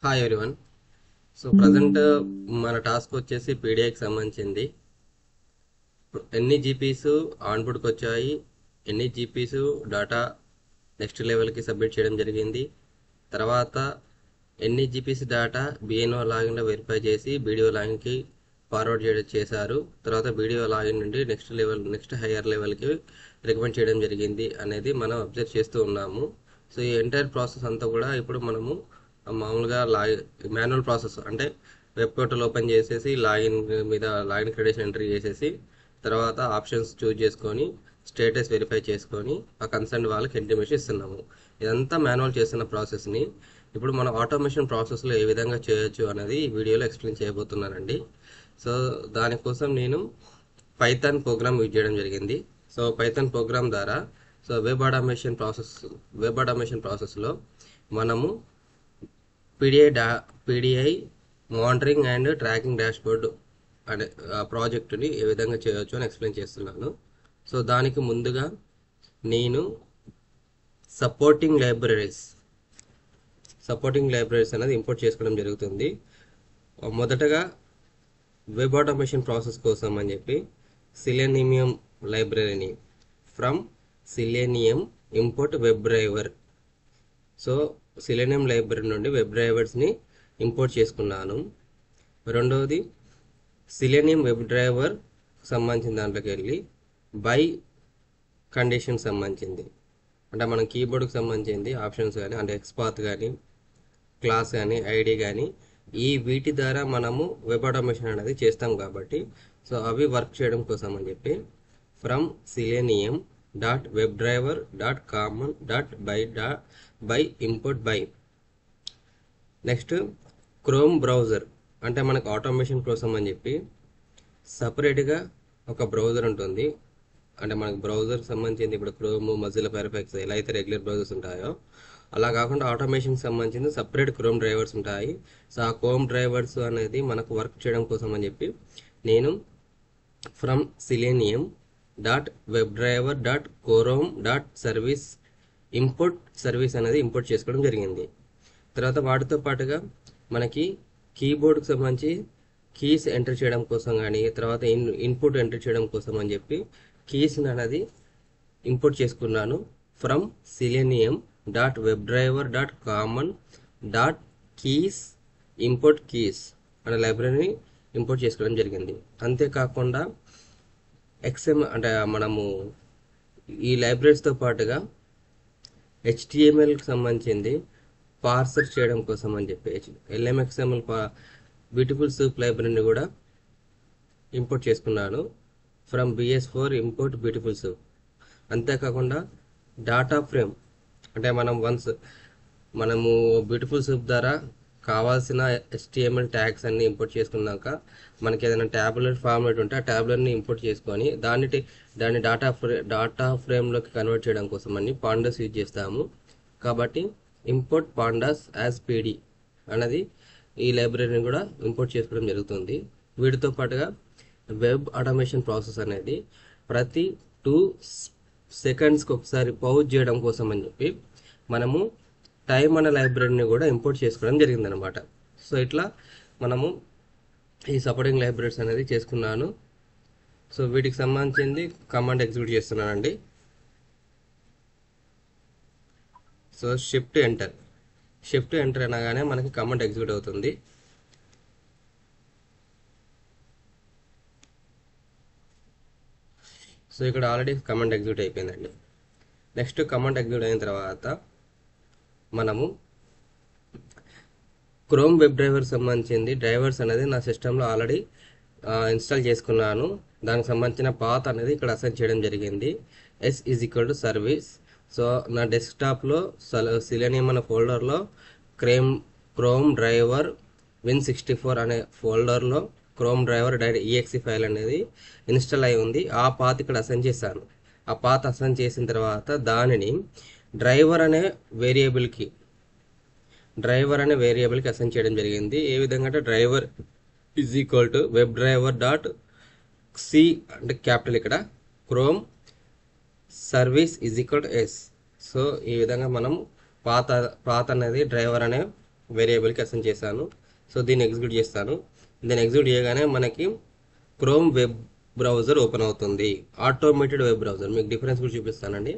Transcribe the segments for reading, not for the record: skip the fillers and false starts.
Hi everyone. So present మన task వచ్చేసి పీడిఐకి సంబంధించింది. ఎన్ని జీపీస్ ఆన్బుడ్కి వచ్చాయి, ఎన్ని జీపీస్ డాటా నెక్స్ట్ లెవెల్కి సబ్మిట్ చేయడం జరిగింది, తర్వాత ఎన్ని జీపీస్ డేటా బిఎన్ఓ లాగిన్లో వెరిఫై చేసి బీడిఓ లాగిన్కి ఫార్వర్డ్ చేశారు, తర్వాత బీడిఓ లాగిన్ నుండి నెక్స్ట్ హయ్యర్ లెవెల్కి రికమెండ్ చేయడం జరిగింది అనేది మనం అబ్జర్వ్ చేస్తూ ఉన్నాము. సో ఈ ఎంటైర్ ప్రాసెస్ అంతా కూడా ఇప్పుడు మనము మామూలుగా మాన్యువల్ ప్రాసెస్ అంటే వెబ్ పోర్టల్ ఓపెన్ చేసేసి లాగిన్ క్రెడెన్షియల్ ఎంట్రీ చేసేసి తర్వాత ఆప్షన్స్ చూజ్ చేసుకొని స్టేటస్ వెరిఫై చేసుకొని ఆ కన్సర్న్ వాళ్ళకి ఇంటిమేషన్ ఇస్తున్నాము. ఇదంతా మాన్యువల్ చేస్తున్న ప్రాసెస్ని ఇప్పుడు మనం ఆటోమేషన్ ప్రాసెస్లో ఏ విధంగా చేయొచ్చు అనేది ఈ వీడియోలో ఎక్స్ప్లెయిన్ చేయబోతున్నానండి. సో దానికోసం నేను పైథాన్ ప్రోగ్రామ్ యూజ్ చేయడం జరిగింది. సో పైథాన్ ప్రోగ్రామ్ ద్వారా వెబ్ ఆటోమేషన్ ప్రాసెస్లో మనము PDI monitoring and tracking dashboard అనే ప్రాజెక్టుని ఏ విధంగా చేయొచ్చు అని ఎక్స్ప్లెయిన్ చేస్తున్నాను. సో దానికి ముందుగా నేను సపోర్టింగ్ లైబ్రరీస్ అనేది ఇంపోర్ట్ చేసుకోవడం జరుగుతుంది. మొదటగా వెబ్ ఆటోమేషన్ ప్రాసెస్ కోసం అని చెప్పి సిలెనియం లైబ్రరీని from Selenium import web driver. So Selenium library నుండి వెబ్ డ్రైవర్స్ని ఇంపోర్ట్ చేసుకున్నాను. రెండవది సిలెనియం వెబ్ డ్రైవర్ సంబంధించిన దాంట్లోకి వెళ్ళి బై కండిషన్ సంబంధించింది అంటే మన కీబోర్డ్కి సంబంధించింది ఆప్షన్స్ కానీ అంటే ఎక్స్పాత్ కానీ క్లాస్ కానీ ఐడి కానీ వీటి ద్వారా మనము వెబ్ ఆటోమేషన్ అనేది చేస్తాం కాబట్టి సో అవి వర్క్ చేయడం కోసం అని చెప్పి from Selenium dot web driver dot common dot by import by. Next Chrome browser అంటే మనకు ఆటోమేషన్ కోసం అని చెప్పి సపరేట్గా ఒక బ్రౌజర్ ఉంటుంది. అంటే మనకు బ్రౌజర్ సంబంధించింది ఇప్పుడు క్రోమ్, మొజిల్లా ఫైర్ఫాక్స్ ఎలా అయితే రెగ్యులర్ బ్రౌజర్స్ ఉంటాయో అలా కాకుండా ఆటోమేషన్కి సంబంధించిన సపరేట్ క్రోమ్ డ్రైవర్స్ ఉంటాయి. సో ఆ క్రోమ్ డ్రైవర్స్ అనేది మనకు వర్క్ చేయడం కోసం అని చెప్పి నేను from Selenium dot web driver dot Chrome dot service import service అనేది ఇంపోర్ట్ చేసుకోవడం జరిగింది. తర్వాత వాటితో పాటుగా మనకి కీబోర్డ్కి సంబంధించి కీస్ ఎంటర్ చేయడం కోసం కానీ తర్వాత ఇన్పుట్ ఎంటర్ చేయడం కోసం అని చెప్పి కీస్ అనేది ఇంపోర్ట్ చేసుకున్నాను. From Selenium dot web driver dot common dot keys import keys అనే లైబ్రరీని ఇంపోర్ట్ చేసుకోవడం జరిగింది. అంతేకాకుండా అంటే మనము ఈ లైబ్రరీస్తో పాటుగా HTMLకి సంబంధించింది పార్సర్ చేయడం కోసం అని చెప్పి LMXML బ్యూటిఫుల్ సూప్ లైబ్రరీని కూడా ఇంపోర్ట్ చేసుకున్నాను. From BS4 import beautiful soup. అంతేకాకుండా డాటా ఫ్రేమ్ అంటే మనము బ్యూటిఫుల్ సూప్ ద్వారా కావాల్సిన HTML ట్యాగ్స్ అన్ని ఇంపోర్ట్ చేసుకున్నాక మనకి ఏదైనా ట్యాబులర్ ఫార్మాట్ ఉంటే ఆ ట్యాబులర్ని ఇంపోర్ట్ చేసుకొని దాన్ని డాటా ఫ్రేమ్లోకి కన్వర్ట్ చేయడం కోసం అని పాండాస్ యూజ్ చేస్తాము. కాబట్టి ఇంపోర్ట్ పాండాస్ యాజ్ PD అనేది ఈ లైబ్రరీని కూడా ఇంపోర్ట్ చేసుకోవడం జరుగుతుంది. వీటితో పాటుగా వెబ్ ఆటోమేషన్ ప్రాసెస్ అనేది ప్రతి 2 సెకండ్స్కి ఒకసారి పౌజ్ చేయడం కోసం అని చెప్పి మనము టైమ్ అనే లైబ్రరీని కూడా ఇంపోర్ట్ చేసుకోవడం జరిగిందనమాట. సో ఇట్లా మనము ఈ సపోర్టింగ్ లైబ్రరీస్ అనేది చేసుకున్నాను. సో వీటికి సంబంధించింది కమాండ్ ఎగ్జిక్యూట్ చేస్తున్నానండి. సో షిఫ్ట్ ఎంటర్ అనగానే మనకి కమాండ్ ఎగ్జిక్యూట్ అవుతుంది. సో ఇక్కడ ఆల్రెడీ కమాండ్ ఎగ్జిక్యూట్ అయిపోయిందండి. నెక్స్ట్ కమాండ్ ఎగ్జిక్యూట్ అయిన తర్వాత మనము క్రోమ్ వెబ్ డ్రైవర్ సంబంధించింది డ్రైవర్స్ అనేది నా సిస్టంలో ఆల్రెడీ ఇన్స్టాల్ చేసుకున్నాను. దానికి సంబంధించిన పాత్ అనేది ఇక్కడ అసైన్ చేయడం జరిగింది. S service. సో నా డెస్క్టాప్లో సిలెనియం అనే ఫోల్డర్లో క్రోమ్ డ్రైవర్ Win64 అనే ఫోల్డర్లో క్రోమ్ డ్రైవర్ .exe ఫైల్ అనేది ఇన్స్టాల్ అయి ఉంది. ఆ పాత్ ఇక్కడ అసైన్ చేశాను. ఆ పాత్ అసైన్ చేసిన తర్వాత దానిని డ్రైవర్ అనే వేరియబుల్కి అసైన్ చేయడం జరిగింది. ఏ విధంగా అంటే driver web driver dot C అంటే క్యాపిటల్ ఇక్కడ క్రోమ్ సర్వీస్ S. సో ఈ విధంగా మనం పాత్ అనేది డ్రైవర్ అనే వేరియబుల్కి అసైన్ చేశాను. సో దీన్ని ఎగ్జిక్యూట్ చేస్తాను. దీన్ని ఎగ్జిక్యూట్ చేయగానే మనకి క్రోమ్ వెబ్ బ్రౌజర్ ఓపెన్ అవుతుంది. ఆటోమేటెడ్ వెబ్ బ్రౌజర్ మీకు డిఫరెన్స్ కూడా చూపిస్తానండి.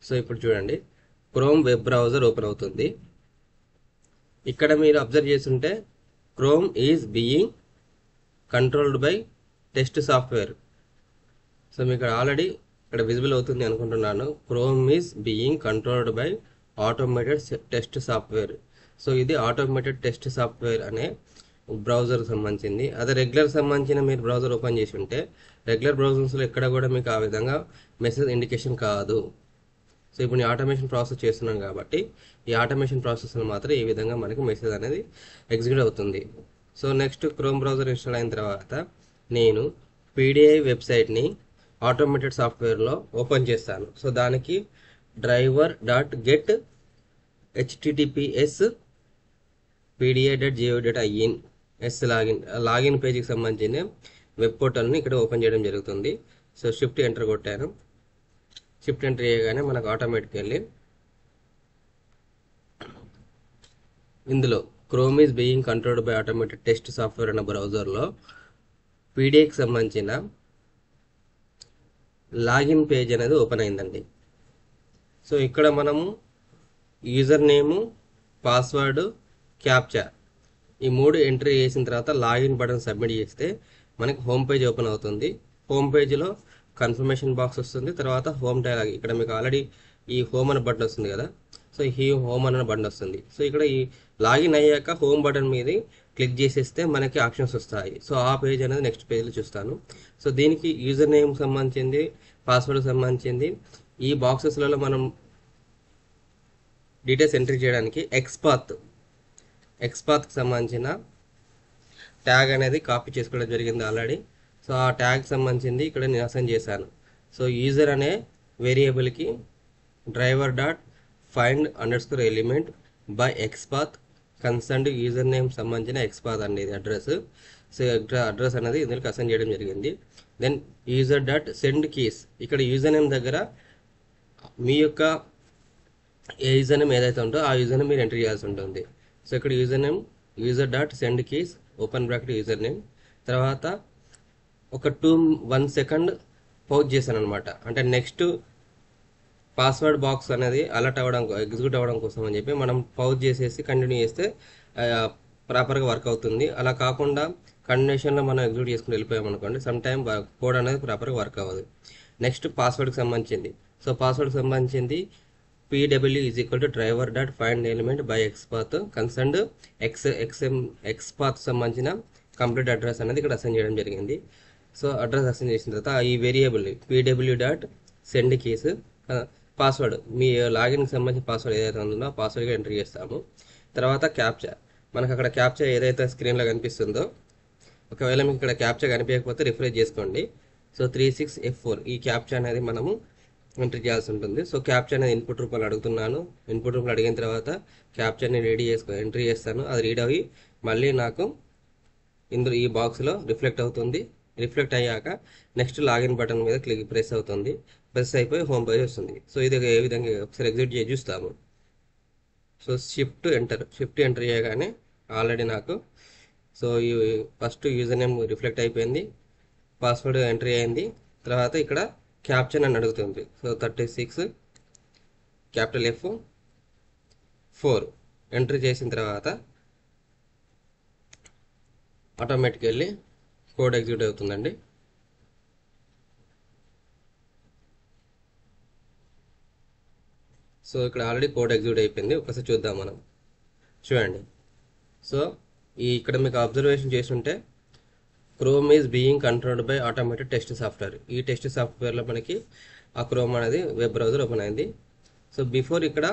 సో ఇప్పుడు చూడండి, క్రోమ్ వెబ్ బ్రౌజర్ ఓపెన్ అవుతుంది. ఇక్కడ మీరు అబ్జర్వ్ చేస్తుంటే chrome is being controlled by test software. So మీకు ఆల్రెడీ ఇక్కడ విజిబుల్ అవుతుంది అనుకుంటున్నాను. Chrome is being controlled by automated test software. So ఇది ఆటోమేటెడ్ టెస్ట్ సాఫ్ట్వేర్ అనే బ్రౌజర్ సంబంధించింది. అదే రెగ్యులర్ సంబంధించిన మీరు బ్రౌజర్ ఓపెన్ చేసి ఉంటే రెగ్యులర్ బ్రౌజర్స్లో ఎక్కడ కూడా మీకు ఆ విధంగా మెసేజ్ ఇండికేషన్ కాదు. సో ఇప్పుడు నేను ఆటోమేషన్ ప్రాసెస్ చేస్తున్నాను కాబట్టి ఈ ఆటోమేషన్ ప్రాసెస్లో మాత్రం ఈ విధంగా మనకి మెసేజ్ అనేది ఎగ్జిక్యూట్ అవుతుంది. So next Chrome browser install అయిన తర్వాత నేను పీడిఐ వెబ్సైట్ని ఆటోమేటెడ్ సాఫ్ట్వేర్లో ఓపెన్ చేస్తాను. సో దానికి driver.get https pda.gov.in లాగిన్ పేజీకి సంబంధించిన వెబ్ పోర్టల్ని ఇక్కడ ఓపెన్ చేయడం జరుగుతుంది. సో షిఫ్ట్ ఎంటర్ కొట్టాను. షిఫ్ట్ ఎంటర్ చేయగానే మనకు ఆటోమేటిక్ వెళ్ళి ఇందులో chrome is being controlled by automated test software అన్న బ్రౌజర్లో పీడిఐకి సంబంధించిన లాగిన్ పేజ్ అనేది ఓపెన్ అయిందండి. సో ఇక్కడ మనము యూజర్ నేము, పాస్వర్డ్, క్యాప్చా ఈ 3 ఎంట్రీ చేసిన తర్వాత లాగిన్ బటన్ సబ్మిట్ చేస్తే మనకి హోమ్ పేజ్ ఓపెన్ అవుతుంది. హోమ్ పేజ్లో కన్ఫర్మేషన్ బాక్స్ వస్తుంది. తర్వాత హోమ్ డైలాగ్ ఇక్కడ మీకు ఆల్రెడీ ఈ హోమ్ అనే బటన్ వస్తుంది కదా. సో ఈ హోమ్ అనే బటన్ వస్తుంది. సో ఇక్కడ ఈ లాగిన్ అయ్యాక హోమ్ బటన్ మీద క్లిక్ చేసేస్తే మనకి ఆప్షన్స్ వస్తాయి. సో ఆ పేజ్ అనేది నెక్స్ట్ పేజ్లో చూస్తాను. సో దీనికి యూజర్ నేమ్ సంబంధించింది, పాస్వర్డ్ సంబంధించింది ఈ బాక్సెస్లలో మనం డీటెయిల్స్ ఎంట్రీ చేయడానికి ఎక్స్పాత్కి సంబంధించిన ట్యాగ్ అనేది కాపీ చేసుకోవడం జరిగింది ఆల్రెడీ. సో ఆ ట్యాగ్ సంబంధించింది ఇక్కడ నేను అసైన్ చేశాను. సో యూజర్ అనే వేరియబుల్కి driver.find_element by XPath concerned user name సంబంధించిన ఎక్స్పాత్ అండి ఇది అడ్రస్. సో అడ్రస్ అనేది ఇందులోకి అసైన్ చేయడం జరిగింది. దెన్ యూజర్.సెండ్ కీస్ ఇక్కడ యూజర్ నేమ్ దగ్గర మీ యొక్క ఏ యూజర్ నేమ్ ఏదైతే ఉంటుందో ఆ యూజర్ నేమ్ మీరు ఎంటర్ చేయాల్సి ఉంటుంది. సో ఇక్కడ user send keys open bracket user name, తర్వాత ఒక 1 సెకండ్ పౌజ్ చేశాను అనమాట. అంటే నెక్స్ట్ పాస్వర్డ్ బాక్స్ అనేది అలర్ట్ అవ్వడం ఎగ్జిక్యూట్ అవ్వడం కోసం అని చెప్పి మనం పౌజ్ చేసేసి కంటిన్యూ చేస్తే ప్రాపర్గా వర్క్ అవుతుంది. అలా కాకుండా కంటిన్యూషన్లో మనం ఎగ్జిక్యూట్ చేసుకుని వెళ్ళిపోయాం అనుకోండి, సమ్ టైమ్ కోడ్ అనేది ప్రాపర్గా వర్క్ అవ్వదు. నెక్స్ట్ పాస్వర్డ్కి సంబంధించింది. సో పాస్వర్డ్కి సంబంధించింది pw = driver.find_element by XPath concerned XPath సంబంధించిన కంప్లీట్ అడ్రస్ అనేది ఇక్కడ అసైన్ చేయడం జరిగింది. సో అడ్రస్ అసైన్ చేసిన తర్వాత ఈ వేరియబుల్ pw.send keys పాస్వర్డ్ మీ లాగిన్కి సంబంధించిన పాస్వర్డ్ ఏదైతే ఉందో ఆ పాస్వర్డ్గా ఎంటర్ చేస్తాము. తర్వాత క్యాప్చా మనకు అక్కడ క్యాప్చా ఏదైతే స్క్రీన్లో కనిపిస్తుందో, ఒకవేళ మీకు ఇక్కడ క్యాప్చా కనిపించకపోతే రిఫ్రెష్ చేసుకోండి. సో 36F4 ఈ క్యాప్చా అనేది మనము ఎంటర్ చేయాల్సి ఉంటుంది. సో క్యాప్చా అనేది ఇన్పుట్ రూపంలో అడుగుతున్నాను. ఇన్పుట్ రూపంలో అడిగిన తర్వాత క్యాప్చాని ఎంట్రీ చేస్తాను. అది రీడ్ అయ్యి మళ్ళీ నాకు ఇందులో ఈ బాక్స్లో రిఫ్లెక్ట్ అవుతుంది. రిఫ్లెక్ట్ అయ్యాక నెక్స్ట్ లాగిన్ బటన్ మీద ప్రెస్ అవుతుంది. ప్రెస్ అయిపోయి హోమ్ పేజ్ వస్తుంది. సో ఇది ఏ విధంగా ఒకసారి ఎగ్జిక్యూట్ చేసి చూస్తాము. సో షిఫ్ట్ ఎంటర్ చేయగానే ఆల్రెడీ నాకు సో ఈ ఫస్ట్ యూజర్ నేమ్ రిఫ్లెక్ట్ అయిపోయింది, పాస్వర్డ్ ఎంట్రీ అయింది. తర్వాత ఇక్కడ క్యాప్చా అని అడుగుతుంది. సో 36 F4 ఎంట్రీ చేసిన తర్వాత ఆటోమేటికల్లీ కోడ్ ఎగ్జిక్యూట్ అవుతుందండి. సో ఇక్కడ ఆల్రెడీ కోడ్ ఎగ్జిక్యూట్ అయిపోయింది. ఒకసారి చూద్దాం మనం. చూడండి, సో ఇక్కడ మీకు అబ్జర్వేషన్ చేస్తుంటే chrome is being controlled by automated test software. ఈ టెస్ట్ సాఫ్ట్వేర్లో మనకి ఆ క్రోమ్ అనేది వెబ్ బ్రౌజర్ ఓపెన్ అయింది. సో బిఫోర్ ఇక్కడ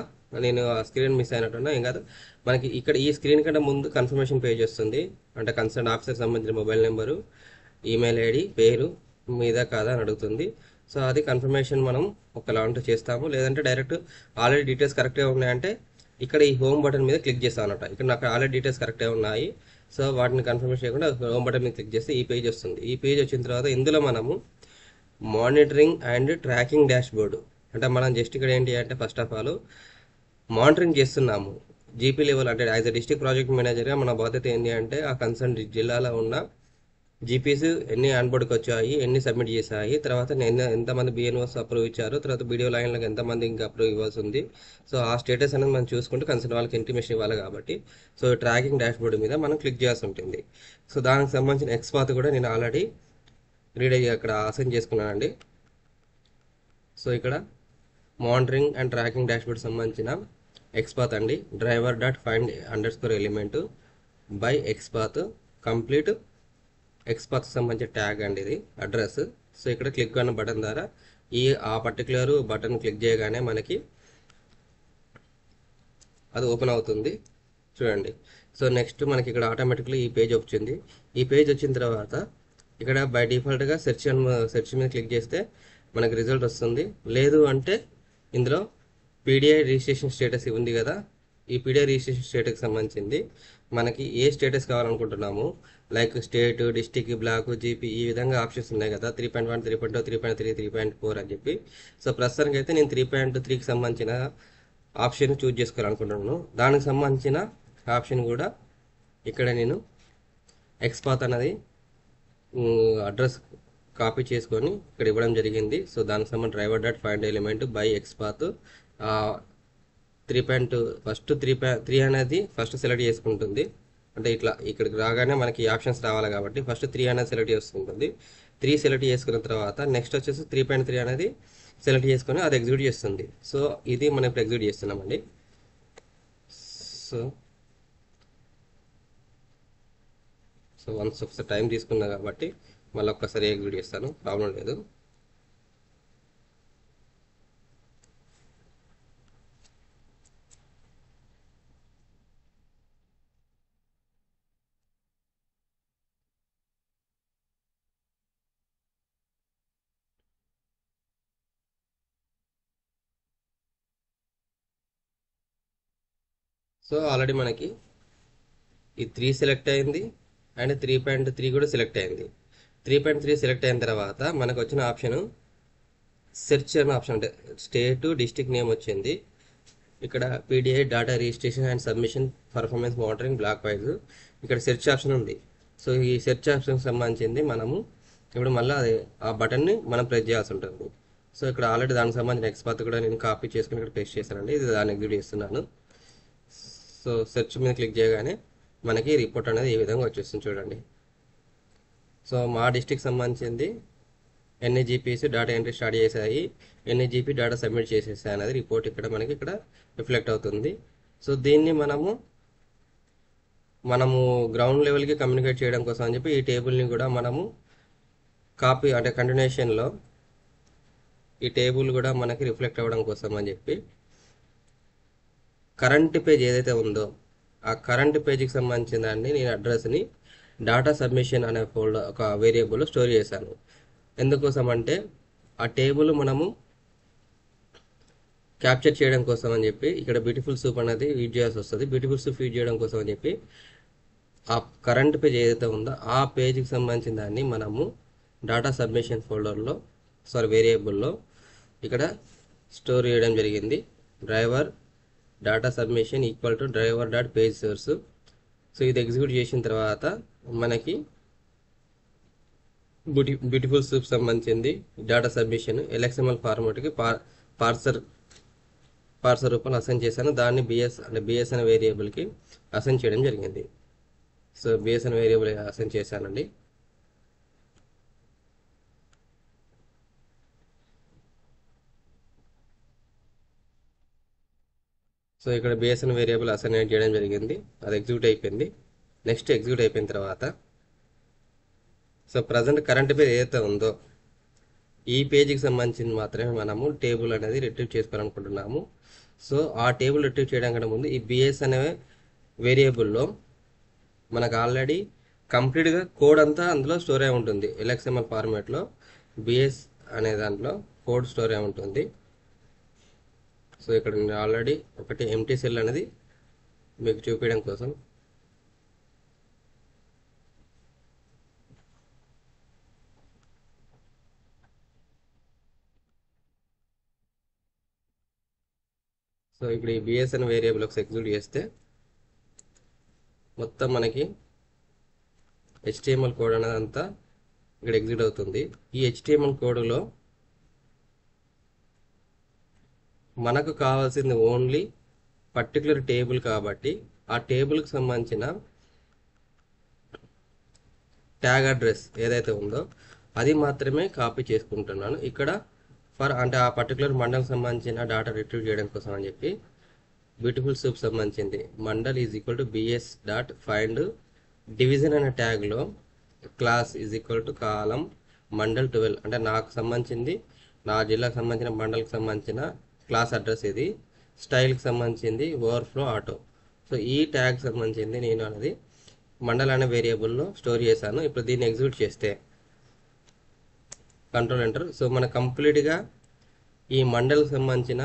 నేను ఆ స్క్రీన్ మిస్ అయినట్టున్నా, ఏం కాదు, మనకి ఇక్కడ ఈ స్క్రీన్ కంటే ముందు కన్ఫర్మేషన్ పేజ్ వస్తుంది. అంటే కన్సర్న్ ఆఫీసర్కి సంబంధించిన మొబైల్ నెంబరు, ఈమెయిల్ ఐడి, పేరు మీద కాదా అని అడుగుతుంది. సో అది కన్ఫర్మేషన్ మనం ఒకలా ఉంటూ చేస్తాము. లేదంటే డైరెక్ట్ ఆల్రెడీ డీటెయిల్స్ కరెక్ట్గా ఉన్నాయంటే ఇక్కడ ఈ హోమ్ బటన్ మీద క్లిక్ చేస్తాను అనమాట. ఇక్కడ నాకు ఆల్రెడీ డీటెయిల్స్ కరెక్ట్గా ఉన్నాయి. సో వాటిని కన్ఫర్మేషన్ చేయకుండా హోమ్ బటన్ మీద క్లిక్ చేస్తే ఈ పేజ్ వస్తుంది. ఈ పేజ్ వచ్చిన తర్వాత ఇందులో మనము monitoring and tracking dash board అంటే మనం జస్ట్ ఇక్కడ ఏంటి అంటే ఫస్ట్ ఆఫ్ ఆల్ మానిటరింగ్ చేస్తున్నాము. జీపీ లెవెల్ అంటే యాజ్ ఎ డిస్ట్రిక్ట్ ప్రాజెక్ట్ మేనేజర్గా మన బాధ్యత ఏంటి అంటే ఆ కన్సర్న్ జిల్లాలో ఉన్న జీపీస్ ఎన్ని ఆన్బోర్డ్కి వచ్చాయి, ఎన్ని సబ్మిట్ చేశాయి, తర్వాత ఎంతమంది బిఎన్ఓస్ అప్రూవ్ ఇచ్చారు, తర్వాత వీడియో లైన్లకు ఎంతమంది ఇంకా అప్రూవ్ ఇవ్వాల్సి ఉంది. సో ఆ స్టేటస్ అనేది మనం చూసుకుంటూ కన్సర్న్ వాళ్ళకి ఇంటిమేషన్ ఇవ్వాలి కాబట్టి సో ట్రాకింగ్ డాష్బోర్డ్ మీద మనం క్లిక్ చేయాల్సి ఉంటుంది. సో దానికి సంబంధించిన ఎక్స్పాత్ కూడా నేను ఆల్రెడీ రీడ్ అయ్యి అక్కడ అసైన్ చేసుకున్నానండి. సో ఇక్కడ మానిటరింగ్ అండ్ ట్రాకింగ్ డాష్బోర్డ్ సంబంధించిన ఎక్స్పాత్ అండి, driver dot find under score element by XPath complete XPath సంబంధించిన ట్యాగ్ అండి, ఇది అడ్రస్. సో ఇక్కడ క్లిక్ అన్న బటన్ ద్వారా ఆ పర్టికులర్ బటన్ క్లిక్ చేయగానే మనకి అది ఓపెన్ అవుతుంది చూడండి. సో నెక్స్ట్ మనకి ఇక్కడ ఆటోమేటిక్లీ ఈ పేజ్ వచ్చింది. ఈ పేజ్ వచ్చిన తర్వాత ఇక్కడ బై డిఫాల్ట్గా సెర్చ్ మీద క్లిక్ చేస్తే మనకి రిజల్ట్ వస్తుంది. లేదు అంటే ఇందులో పీడిఐ రిజిస్ట్రేషన్ స్టేటస్ ఉంది కదా, ఈ పీడిఐ రిజిస్ట్రేషన్ స్టేటస్కి సంబంధించింది మనకి ఏ స్టేటస్ కావాలనుకుంటున్నాము, like state, district, block, GP ఈ విధంగా ఆప్షన్స్ ఉన్నాయి కదా, 3.1, 3.2, 3.3, 3.4 అని చెప్పి. సో ప్రస్తుతానికి అయితే నేను 3.3కి సంబంధించిన ఆప్షన్ చూజ్ చేసుకోవాలనుకుంటున్నాను. దానికి సంబంధించిన ఆప్షన్ కూడా ఇక్కడ నేను ఎక్స్పాత్ అన్నది అడ్రస్ కాపీ చేసుకొని ఇక్కడ ఇవ్వడం జరిగింది. సో దానికి సంబంధించి driver dot find element by XPath 3.2 first 3 అనేది ఫస్ట్ సెలెక్ట్ చేసుకుంటుంది. అంటే ఇట్లా ఇక్కడికి రాగానే మనకి ఆప్షన్స్ రావాలి కాబట్టి ఫస్ట్ 3 అనేది సెలెక్ట్ చేసుకుంటుంది. 3 సెలెక్ట్ చేసుకున్న తర్వాత నెక్స్ట్ వచ్చేసి 3.3 అనేది సెలెక్ట్ చేసుకొని అది ఎగ్జిక్యూట్ చేస్తుంది. సో ఇది మనం ఇప్పుడు ఎగ్జిక్యూట్ చేస్తున్నామండి. సో సో వన్స్ ఒకసారి టైం తీసుకున్నా కాబట్టి మళ్ళీ ఒక్కసారి ఎగ్జిక్యూట్ చేస్తాను, ప్రాబ్లం లేదు. సో ఆల్రెడీ మనకి ఈ 3 సెలెక్ట్ అయింది అండ్ 3.3 కూడా సెలెక్ట్ అయింది. 3.3 సెలెక్ట్ అయిన తర్వాత మనకు వచ్చిన ఆప్షన్ సెర్చ్ అనే ఆప్షన్, అంటే స్టేట్, డిస్ట్రిక్ట్ నేమ్ వచ్చింది. ఇక్కడ PDI data registration and submission performance monitoring block wise ఇక్కడ సెర్చ్ ఆప్షన్ ఉంది. సో ఈ సెర్చ్ ఆప్షన్కి సంబంధించింది మనము ఇప్పుడు మళ్ళీ ఆ బటన్ని మనం ప్రెస్ చేయాల్సి ఉంటుంది. సో ఇక్కడ ఆల్రెడీ దానికి సంబంధించిన ఎక్స్పాత్ కూడా నేను కాపీ చేసుకుని ఇక్కడ పేస్ట్ చేశానండి, ఇది దాన్ని ఎగ్జిక్యూట్ చేస్తున్నాను. సో సెర్చ్ మీద క్లిక్ చేయగానే మనకి రిపోర్ట్ అనేది ఈ విధంగా వచ్చేస్తుంది చూడండి. సో మా డిస్ట్రిక్ట్ సంబంధించింది ఎన్ని జీపీస్ డేటా ఎంట్రీ స్టార్ట్ చేశాయి, ఎన్ని జీపీ డేటా సబ్మిట్ చేసేసాయి అనేది రిపోర్ట్ ఇక్కడ మనకి ఇక్కడ రిఫ్లెక్ట్ అవుతుంది. సో దీన్ని మనము గ్రౌండ్ లెవెల్కి కమ్యూనికేట్ చేయడం కోసం అని చెప్పి ఈ టేబుల్ని కూడా మనము కాపీ అంటే కంటిన్యూషన్లో ఈ టేబుల్ కూడా మనకి రిఫ్లెక్ట్ అవ్వడం కోసం అని చెప్పి కరెంట్ పేజ్ ఏదైతే ఉందో ఆ కరెంట్ పేజ్కి సంబంధించిన దాన్ని నేను అడ్రస్ని డేటా సబ్మిషన్ అనే ఫోల్డర్ ఒక వేరియబుల్లో స్టోర్ చేశాను. ఎందుకోసం అంటే ఆ టేబుల్ మనము క్యాప్చర్ చేయడం కోసం అని చెప్పి ఇక్కడ బ్యూటిఫుల్ సూప్ అనేది యూజ్ చేయాల్సి వస్తుంది. బ్యూటిఫుల్ సూప్ యూజ్ చేయడం కోసం అని చెప్పి ఆ కరెంట్ పేజ్ ఏదైతే ఉందో ఆ పేజ్కి సంబంధించిన దాన్ని మనము డేటా సబ్మిషన్ ఫోల్డర్లో వేరియబుల్లో ఇక్కడ స్టోర్ చేయడం జరిగింది. Driver data submission equal to driver dot page source. So ఇది ఎగ్జిక్యూట్ చేసిన తర్వాత మనకి బ్యూటిఫుల్ సూప్ సంబంధించింది డేటా సబ్మిషన్ ఎల్ఎక్స్ఎంఎల్ ఫార్మాట్కి పార్సర్ రూపంలో అసైన్ చేశాను. దాన్ని బిఎస్ అనే వేరియబుల్కి అసైన్ చేయడం జరిగింది. సో బిఎస్ అనే వేరియబుల్ అసైన్ చేశానండి. సో ఇక్కడ బిఎస్ అనే వేరియబుల్ అసైన్ చేయడం జరిగింది, అది ఎగ్జిక్యూట్ అయిపోయింది. నెక్స్ట్ ఎగ్జిక్యూట్ అయిపోయిన తర్వాత సో ప్రజెంట్ కరెంట్ పేజ్ ఏదైతే ఉందో ఈ పేజీకి సంబంధించింది మాత్రమే మనము టేబుల్ అనేది రిట్రీవ్ చేసుకోవాలనుకుంటున్నాము. సో ఆ టేబుల్ రిట్రీవ్ చేయడం కన్నా ముందు ఈ బిఎస్ అనే వేరియబుల్లో మనకు ఆల్రెడీ కంప్లీట్గా కోడ్ అంతా అందులో స్టోర్ అయి ఉంటుంది. ఎల్ఎక్స్ఎంఎల్ ఫార్మాట్లో బిఎస్ అనే దాంట్లో కోడ్ స్టోర్ అయి ఉంటుంది. సో ఇక్కడ నేను ఆల్రెడీ ఒకటి ఎంటీ సెల్ అనేది మీకు చూపించడం కోసం సో ఇప్పుడు ఈ బిఎస్ అనే వేరియబుల్ ఒక ఎగ్జిక్యూట్ చేస్తే మొత్తం మనకి HTML కోడ్ అనేది అంతా ఇక్కడ ఎగ్జిక్యూట్ అవుతుంది. ఈ HTML కోడ్లో మనకు కావాల్సింది ఓన్లీ పర్టికులర్ టేబుల్ కాబట్టి ఆ టేబుల్కి సంబంధించిన ట్యాగ్ అడ్రస్ ఏదైతే ఉందో అది మాత్రమే కాపీ చేసుకుంటున్నాను. ఇక్కడ అంటే ఆ పర్టికులర్ మండల్కి సంబంధించిన డేటా రిట్రీవ్ చేయడం కోసం అని చెప్పి బ్యూటిఫుల్ సూప్ సంబంధించింది మండల్ is equal to BS dot find division అనే ట్యాగ్లో క్లాస్ ఈజ్ ఈక్వల్ టు కాలం మండల్ 12 అంటే నాకు సంబంధించింది నా జిల్లాకు సంబంధించిన మండల్కి సంబంధించిన క్లాస్ అడ్రస్ ఇది. స్టైల్కి సంబంధించింది ఓవర్ఫ్లో ఆటో. సో ఈ ట్యాగ్ సంబంధించింది నేను అనేది మండల్ అనే వేరియబుల్లో స్టోర్ చేశాను. ఇప్పుడు దీన్ని ఎగ్జిక్యూట్ చేస్తే కంట్రోల్ ఎంటర్. సో మన కంప్లీట్గా ఈ మండల్కి సంబంధించిన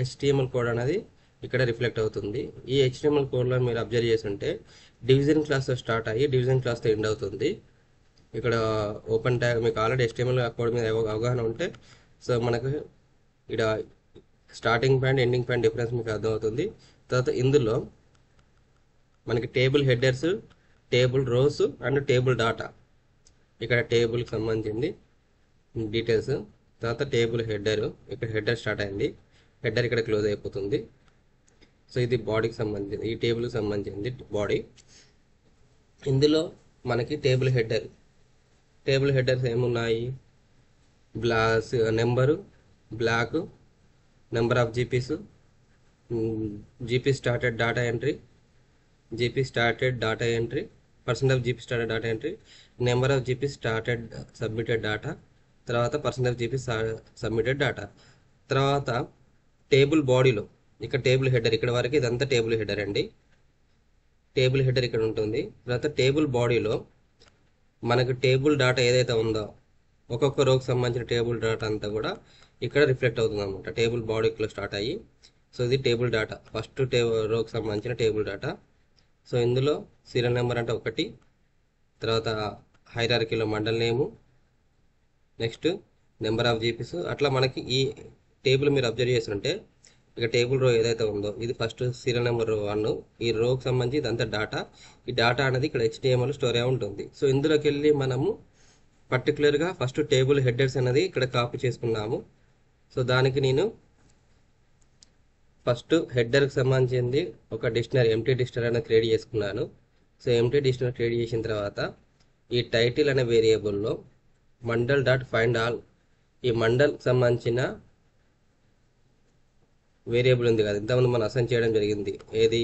HTML కోడ్ అనేది ఇక్కడ రిఫ్లెక్ట్ అవుతుంది. ఈ HTML కోడ్లో మీరు అబ్జర్వ్ చేసి ఉంటే డివిజన్ క్లాస్తో స్టార్ట్ అయ్యి డివిజన్ క్లాస్తో ఎండ్ అవుతుంది. ఇక్కడ ఓపెన్ ట్యాగ్ మీకు ఆల్రెడీ HTML కోడ్ మీద అవగాహన ఉంటే సో మనకు ఇక్కడ starting point ending point difference మీకు అర్థమవుతుంది. తర్వాత ఇందులో మనకి table headers, table rows and table data, ఇక్కడ టేబుల్కి సంబంధించింది డీటెయిల్స్. తర్వాత టేబుల్ హెడర్, ఇక్కడ హెడర్ స్టార్ట్ అయింది, హెడర్ ఇక్కడ క్లోజ్ అయిపోతుంది. సో ఇది బాడీకి సంబంధించింది, ఈ టేబుల్కి సంబంధించింది బాడీ. ఇందులో మనకి టేబుల్ హెడర్స్ ఏమున్నాయి, number, block, number of GPs, GP started data entry, GP started data entry, percent of GP started data entry, number of GP started submitted data, తర్వాత percent of GP submitted data. తర్వాత table బాడీలో ఇక్కడ table header, ఇక్కడ వరకు ఇదంతా table header అండి. Table header ఇక్కడ ఉంటుంది. తర్వాత టేబుల్ బాడీలో మనకు టేబుల్ డేటా ఏదైతే ఉందో ఒక్కొక్క రోకి సంబంధించిన టేబుల్ డేటా అంతా కూడా ఇక్కడ రిఫ్లెక్ట్ అవుతుంది అనమాట. టేబుల్ బాడీలో స్టార్ట్ అయ్యి సో ఇది టేబుల్ డేటా, ఫస్ట్ రోకి సంబంధించిన టేబుల్ డేటా. సో ఇందులో సీరియల్ నెంబర్ అంటే 1, తర్వాత హైరార్కీలో మండల్ నేము, నెక్స్ట్ నెంబర్ ఆఫ్ జీపీస్. అట్లా మనకి ఈ టేబుల్ మీరు అబ్జర్వ్ చేస్తుంటే ఇక టేబుల్ రో ఏదైతే ఉందో ఇది ఫస్ట్ సీరియల్ నెంబర్ 1, ఈ రోకి సంబంధించి ఇదంతా డేటా. ఈ డేటా అనేది ఇక్కడ HTML స్టోర్ అయి ఉంటుంది. సో ఇందులోకి వెళ్ళి మనము పర్టికులర్గా ఫస్ట్ టేబుల్ హెడర్స్ అనేది ఇక్కడ కాపీ చేసుకున్నాము. సో దానికి నేను ఫస్ట్ హెడర్కి సంబంధించింది ఒక డిక్షనరీ, ఎంటీ డిక్షనరీ అనేది క్రియేట్ చేసుకున్నాను. సో ఎంటీ డిక్షనరీ క్రియేట్ చేసిన తర్వాత ఈ టైటిల్ అనే వేరియబుల్లో మండల్ డాట్ ఫైండ్ ఆల్, ఈ మండల్కి సంబంధించిన వేరియబుల్ ఉంది కదా, ఇంతకుముందు మనం అసైన్ చేయడం జరిగింది. ఏది,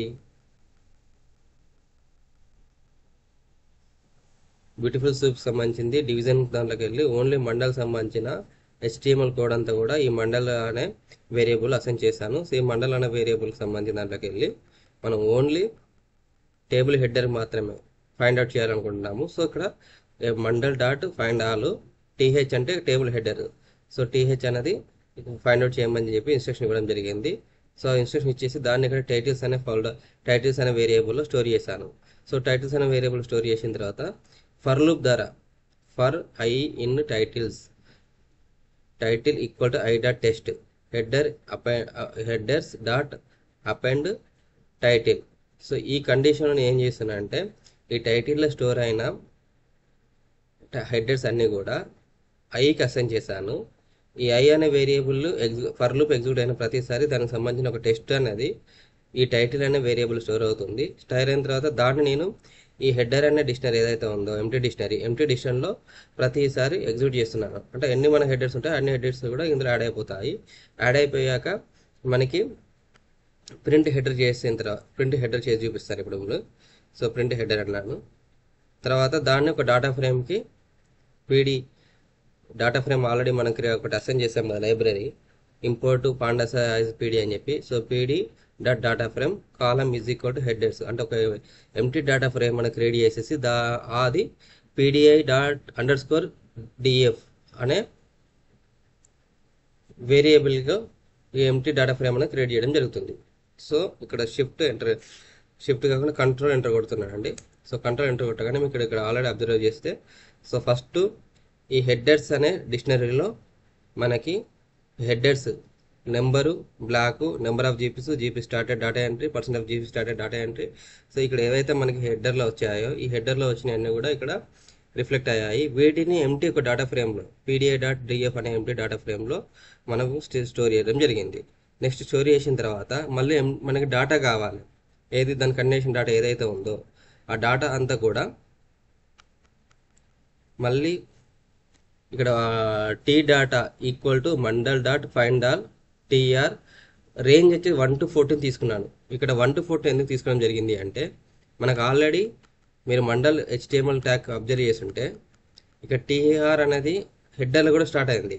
బ్యూటిఫుల్ సూప్ సంబంధించింది డివిజన్ దాంట్లోకి వెళ్ళి ఓన్లీ మండల్ సంబంధించిన HTML కోడ్ అంతా కూడా ఈ మండల్ అనే వేరియబుల్ అసైన్ చేశాను. సో ఈ మండల్ అనే వేరియబుల్కి సంబంధించిన దాంట్లోకి వెళ్ళి మనం ఓన్లీ టేబుల్ హెడర్ మాత్రమే ఫైండ్ అవుట్ చేయాలనుకుంటున్నాము. సో ఇక్కడ mandal dot find all, TH అంటే టేబుల్ హెడర్. సో TH అనేది ఫైండ్ అవుట్ చేయమని చెప్పి ఇన్స్ట్రక్షన్ ఇవ్వడం జరిగింది. సో ఇన్స్ట్రక్షన్ ఇచ్చేసి దాన్ని ఇక్కడ టైటిల్స్ అనే వేరియబుల్లో స్టోర్ చేశాను. సో టైటిల్స్ అనే వేరియబుల్ స్టోర్ చేసిన తర్వాత ఫర్ లూప్ ద్వారా for I in title equal to I dot test headers dot append title. So ఈ కండిషన్ ఏం చేస్తున్నా అంటే ఈ టైటిల్లో స్టోర్ అయిన హెడర్స్ అన్నీ కూడా ఐకి అసైన్ చేశాను. ఈ ఐ అనే వేరియబుల్ ఫర్ లూప్ ఎగ్జిక్యూట్ అయిన ప్రతిసారి దానికి సంబంధించిన ఒక టెస్ట్ అనేది ఈ టైటిల్ అనే వేరియబుల్ స్టోర్ అవుతుంది. స్టోర్ అయిన తర్వాత దాన్ని నేను ఈ హెడర్ అనే డిక్షనరీ ఏదైతే ఉందో ఎంటీ డిక్షనరీలో ప్రతిసారి ఎగ్జిక్యూట్ చేస్తున్నాను. అంటే ఎన్ని మన హెడర్స్ ఉంటాయి అన్ని హెడర్స్ కూడా ఇందులో యాడ్ అయిపోతాయి. యాడ్ అయిపోయాక మనకి ప్రింట్ హెడర్ చేసి చూపిస్తారు ఇప్పుడు. సో ప్రింట్ హెడర్ అన్నాను. తర్వాత దాన్ని ఒక డేటా ఫ్రేమ్కి డేటా ఫ్రేమ్ ఆల్రెడీ మనకి ఒకటి అసైన్ చేసాం కదా లైబ్రరీ, ఇంపోర్ట్ పాండాస్ పీడీ అని చెప్పి. So PD dot data frame column is equal to headers అంటే ఒక ఎంటీ డేటా ఫ్రేమ్ మనకు క్రియేట్ చేసేసి అది పీడిఐ డాట్ _df అనే వేరియబుల్గా ఈ ఎంటీ డేటా ఫ్రేమ్ అనేది క్రియేట్ చేయడం జరుగుతుంది. సో ఇక్కడ షిఫ్ట్ కాకుండా కంట్రోల్ ఎంటర్ కొడుతున్నానండి. సో కంట్రోల్ ఎంటర్ కొట్టగానే మీకు ఇక్కడ ఆల్రెడీ అబ్జర్వ్ చేస్తే సో ఫస్ట్ ఈ హెడర్స్ అనే డిక్షనరీలో మనకి headers number block, number of GPs, GP started data entry, percent of GP started data entry. So ఇక్కడ ఏవైతే మనకి హెడర్లో వచ్చాయో ఈ హెడర్లో వచ్చినవన్నీ కూడా ఇక్కడ రిఫ్లెక్ట్ అయ్యాయి. వీటిని ఎంటీ ఒక డేటా ఫ్రేమ్లో pda.df అనే ఎంటీ డేటా ఫ్రేమ్లో మనకు స్టోర్ చేయడం జరిగింది. నెక్స్ట్ స్టోర్ చేసిన తర్వాత మళ్ళీ మనకి డేటా కావాలి. ఏది దాని కండిషన్ డేటా ఏదైతే ఉందో ఆ డేటా అంతా కూడా మళ్ళీ ఇక్కడ టీ డేటా ఈక్వల్ టు మండల్ dot find all TR range వచ్చి 1 to 14 తీసుకున్నాను. ఇక్కడ 1 to 14 ఎందుకు తీసుకోవడం జరిగింది అంటే మనకు ఆల్రెడీ మీరు మండల్ HTML ట్యాగ్ అబ్జర్వ్ చేసి ఉంటే ఇక్కడ టీఆర్ అనేది హెడర్లో కూడా స్టార్ట్ అయింది.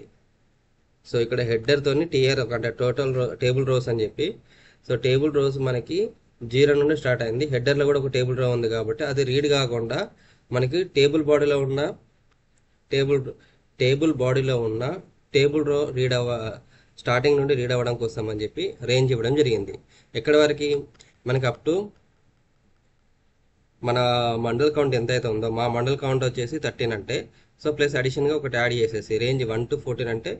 సో ఇక్కడ హెడర్తోని టీఆర్ అంటే టోటల్ టేబుల్ రోస్ అని చెప్పి, సో టేబుల్ రోస్ మనకి 0 నుండి స్టార్ట్ అయింది. హెడర్లో కూడా ఒక టేబుల్ రో ఉంది కాబట్టి అది రీడ్ కాకుండా మనకి టేబుల్ బాడీలో ఉన్న టేబుల్ రో రీడ్ స్టార్టింగ్ నుండి రీడ్ అవ్వడం కోసం అని చెప్పి రేంజ్ ఇవ్వడం జరిగింది. ఎక్కడి వరకు మనకి అప్ టు మన మండల్ కౌంట్ ఎంత అయితే ఉందో మా మండల్ కౌంట్ వచ్చేసి 13 అంటే సో ప్లస్ అడిషన్గా ఒకటి యాడ్ చేసేసి రేంజ్ 1 to 14 అంటే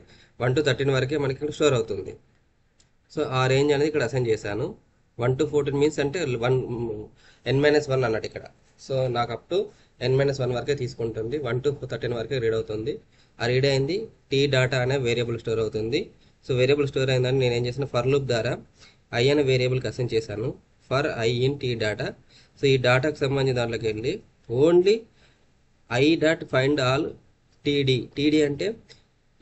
1 to 13 వరకే మనకి స్టోర్ అవుతుంది. సో ఆ రేంజ్ అనేది ఇక్కడ అసైన్ చేశాను. 1 to 14 మీన్స్ అంటే n-1 అన్నట్టు ఇక్కడ. సో నాకు అప్ టు n-1 వరకే తీసుకుంటుంది. 1 to 13 వరకే రీడ్ అవుతుంది. ఆ రీడ్ అయింది టీ డేటా అనే వేరియబుల్ స్టోర్ అవుతుంది. సో వేరియబుల్ స్టోర్ అయిందని నేను ఏం చేసిన ఫర్ లూప్ ద్వారా ఐ అనే వేరియబుల్కి అసైన్ చేశాను. For I in T data. So ఈ డేటాకు సంబంధించిన దాంట్లోకి వెళ్ళి only I dot find all TD అంటే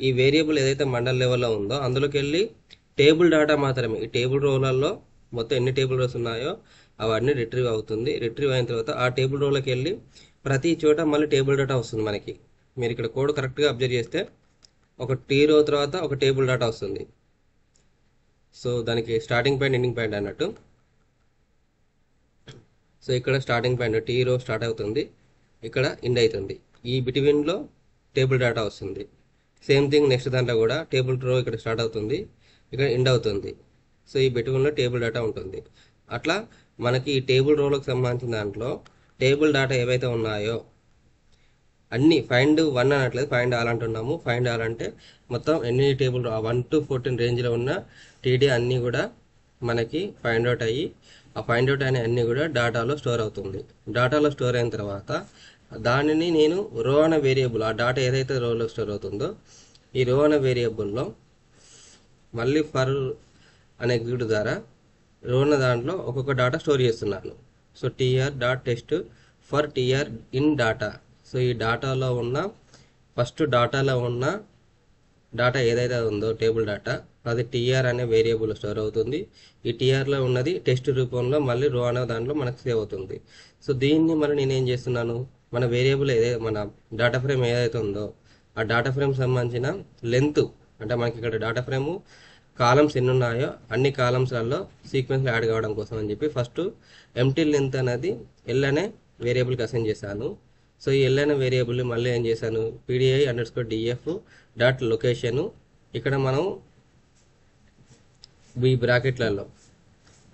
ఈ వేరియబుల్ ఏదైతే మండల్ లెవెల్లో ఉందో అందులోకి వెళ్ళి టేబుల్ డేటా మాత్రమే. ఈ టేబుల్ రోలలో మొత్తం ఎన్ని టేబుల్ రోస్ ఉన్నాయో అవన్నీ రిట్రీవ్ అవుతుంది. రిట్రీవ్ అయిన తర్వాత ఆ టేబుల్ రోలోకి వెళ్ళి ప్రతి చోట మళ్ళీ టేబుల్ డేటా వస్తుంది మనకి. మీరు ఇక్కడ కోడ్ కరెక్ట్గా అబ్జర్వ్ చేస్తే ఒక టీ రో తర్వాత ఒక టేబుల్ డేటా వస్తుంది. సో దానికి స్టార్టింగ్ పాయింట్ ఎండింగ్ పాయింట్ అన్నట్టు. సో ఇక్కడ స్టార్టింగ్ పాయింట్ టీ రో స్టార్ట్ అవుతుంది, ఇక్కడ ఎండ్ అవుతుంది. ఈ బిట్వీన్లో టేబుల్ డేటా వస్తుంది. సేమ్ థింగ్ నెక్స్ట్ దాంట్లో కూడా టేబుల్ రో ఇక్కడ స్టార్ట్ అవుతుంది, ఇక్కడ ఎండ్ అవుతుంది. సో ఈ బిట్వీన్లో టేబుల్ డేటా ఉంటుంది. అట్లా మనకి ఈ టేబుల్ రోలకు సంబంధించిన దాంట్లో టేబుల్ డేటా ఏవైతే ఉన్నాయో అన్ని ఫైండ్ 1 అనట్లేదు, ఫైండ్ ఆల్ అంటున్నాము. ఫైండ్ ఆల్ అంటే మొత్తం ఎన్ని టేబుల్ 1 to 14 రేంజ్లో ఉన్న టీడీ అన్నీ కూడా మనకి ఫైండ్ అవుట్ అయ్యి ఆ ఫైండ్ అవుట్ అనే అన్నీ కూడా డేటాలో స్టోర్ అవుతుంది. డేటాలో స్టోర్ అయిన తర్వాత దానిని నేను రో అనే వేరియబుల్ ఆ డేటా ఏదైతే రోలో స్టోర్ అవుతుందో ఈ రో అనే వేరియబుల్లో మళ్ళీ ఫర్ అనే ఎగ్జిక్యూట్ ద్వారా రో అనే దాంట్లో ఒక్కొక్క డేటా స్టోర్ చేస్తున్నాను. So TR dot test for TR in data. So ఈ డేటాలో ఉన్న ఫస్ట్ డేటాలో ఉన్న డేటా ఏదైతే ఉందో టేబుల్ డేటా అది టీఆర్ అనే వేరియబుల్ స్టోర్ అవుతుంది. ఈ టీఆర్లో ఉన్నది టెస్ట్ రూపంలో మళ్ళీ రో అనే దాంట్లో మనకు సేవ్ అవుతుంది. సో దీన్ని మరి నేనేం చేస్తున్నాను, మన వేరియబుల్ ఏదైతే మన డేటా ఫ్రేమ్ ఏదైతే ఉందో ఆ డేటా ఫ్రేమ్ సంబంధించిన లెంత్ అంటే మనకి ఇక్కడ డేటా ఫ్రేమ్ కాలమ్స్ ఎన్ని ఉన్నాయో అన్ని కాలమ్స్లలో సీక్వెన్స్లో యాడ్ కావడం కోసం అని చెప్పి ఫస్ట్ ఎంటీ లెంత్ అనేది ఎల్ అనే వేరియబుల్కి అసైన్ చేశాను. సో ఈ ఎల్ అనే వేరియబుల్ని మళ్ళీ ఏం చేశాను pdi_df డాట్ లొకేషను ఇక్కడ మనం ఈ బ్రాకెట్లలో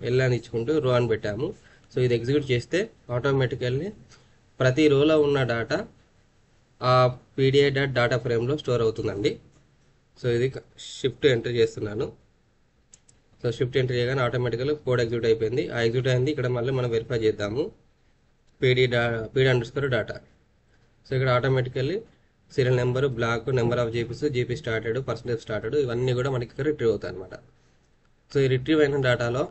ఎల్ అని ఇచ్చుకుంటూ రో అని పెట్టాము. సో ఇది ఎగ్జిక్యూట్ చేస్తే ఆటోమేటికల్లీ ప్రతి రోలో ఉన్న డేటా ఆ pdi.data ఫ్రేమ్లో స్టోర్ అవుతుందండి. సో ఇది షిఫ్ట్ ఎంటర్ చేస్తున్నాను. సో షిఫ్ట్ ఎంటర్ చేయగానే ఆటోమేటికల్గా కోడ్ ఎగ్జిక్యూట్ అయిపోయింది. ఆ ఎగ్జిక్యూట్ అయింది. ఇక్కడ మళ్ళీ మనం వెరిఫై చేద్దాము pd_data. సో ఇక్కడ automatically serial number, block, number of GPs, GP started, percentage started ఇవన్నీ కూడా మనకి ఇక్కడ రిట్రీవ్ అవుతాయి అనమాట. సో ఈ రిట్రీవ్ అయిన డేటాలో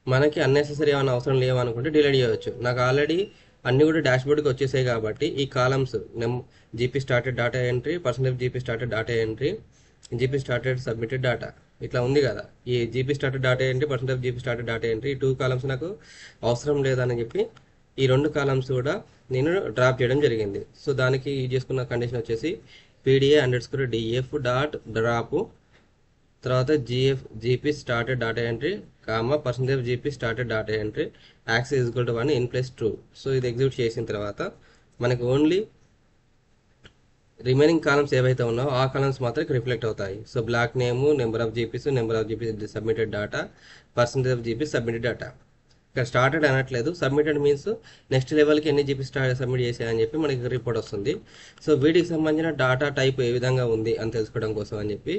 మనకి అన్నెసెసరీ ఏమైనా అవసరం లేవనుకుంటే డిలీట్ చేయవచ్చు. నాకు ఆల్రెడీ అన్నీ కూడా డాష్బోర్డ్కి వచ్చేసాయి కాబట్టి ఈ columns GP started data entry, percentage GP started data entry, GP started submitted data ఇట్లా ఉంది కదా. ఈ GP started data entry, percentage GP started data entry 2 columns నాకు అవసరం లేదని చెప్పి ఈ 2 కాలమ్స్ కూడా నేను డ్రాప్ చేయడం జరిగింది. సో దానికి యూజ్ చేసుకున్న కండిషన్ వచ్చేసి pda_df డాట్ డ్రాప్ తర్వాత GP started data entry percentage GP started data entry access equal to 1 in+2. So ఇది ఎగ్జిక్యూట్ చేసిన తర్వాత మనకి ఓన్లీ రిమైనింగ్ కాలమ్స్ ఏవైతే ఉన్నాయో ఆ కాలమ్స్ మాత్రం రిఫ్లెక్ట్ అవుతాయి. So black name, number of GPs, number of GP submitted data, percentage of GP submitted data. ఇక్కడ స్టార్టెడ్ అనట్లేదు, సబ్మిటెడ్ మీన్స్ నెక్స్ట్ లెవెల్కి ఎన్ని జీబీ సబ్మిట్ చేశాయని చెప్పి మనకి రిపోర్ట్ వస్తుంది. సో వీటికి సంబంధించిన డాటా టైప్ ఏ విధంగా ఉంది అని తెలుసుకోవడం కోసం అని చెప్పి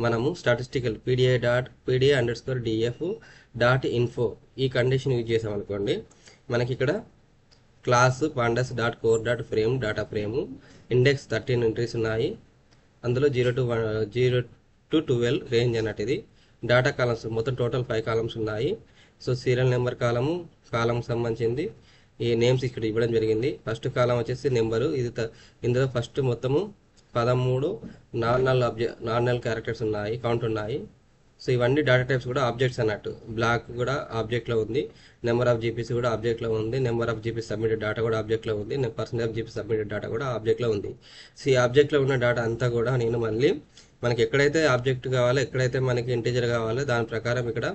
మనము స్టాటిస్టికల్ pda.pda_df.info ఈ కండిషన్ యూజ్ చేసాం అనుకోండి, మనకి ఇక్కడ class pandas dot core dot frame data frame index 13 entries ఉన్నాయి. అందులో 0 to 12 రేంజ్ అన్నట్టు. ఇది డాటా కాలమ్స్ మొత్తం టోటల్ 5 కాలమ్స్ ఉన్నాయి. సో సీరియల్ నెంబర్ కాలం సంబంధించింది ఈ నేమ్స్ ఇక్కడ ఇవ్వడం జరిగింది. ఫస్ట్ కాలం వచ్చేసి నెంబరు, ఇది ఇందులో ఫస్ట్ మొత్తము 13 నార్మల్ క్యారెక్టర్స్ ఉన్నాయి, కౌంట్ ఉన్నాయి. సో ఇవన్నీ డేటా టైప్స్ కూడా ఆబ్జెక్ట్స్ అన్నట్టు. బ్లాక్ కూడా ఆబ్జెక్ట్లో ఉంది, నెంబర్ ఆఫ్ జీపీసీ కూడా ఆబ్జెక్ట్లో ఉంది, number of GP submitted data కూడా ఆబ్జెక్ట్లో ఉంది, percentage of GP submitted data కూడా ఆబ్జెక్ట్లో ఉంది. సో ఈ ఆబ్జెక్ట్లో ఉన్న డేటా అంతా కూడా నేను మళ్ళీ మనకి ఎక్కడైతే ఆబ్జెక్ట్ కావాలో, ఎక్కడైతే మనకి ఇంటీజర్ కావాలో దాని ప్రకారం ఇక్కడ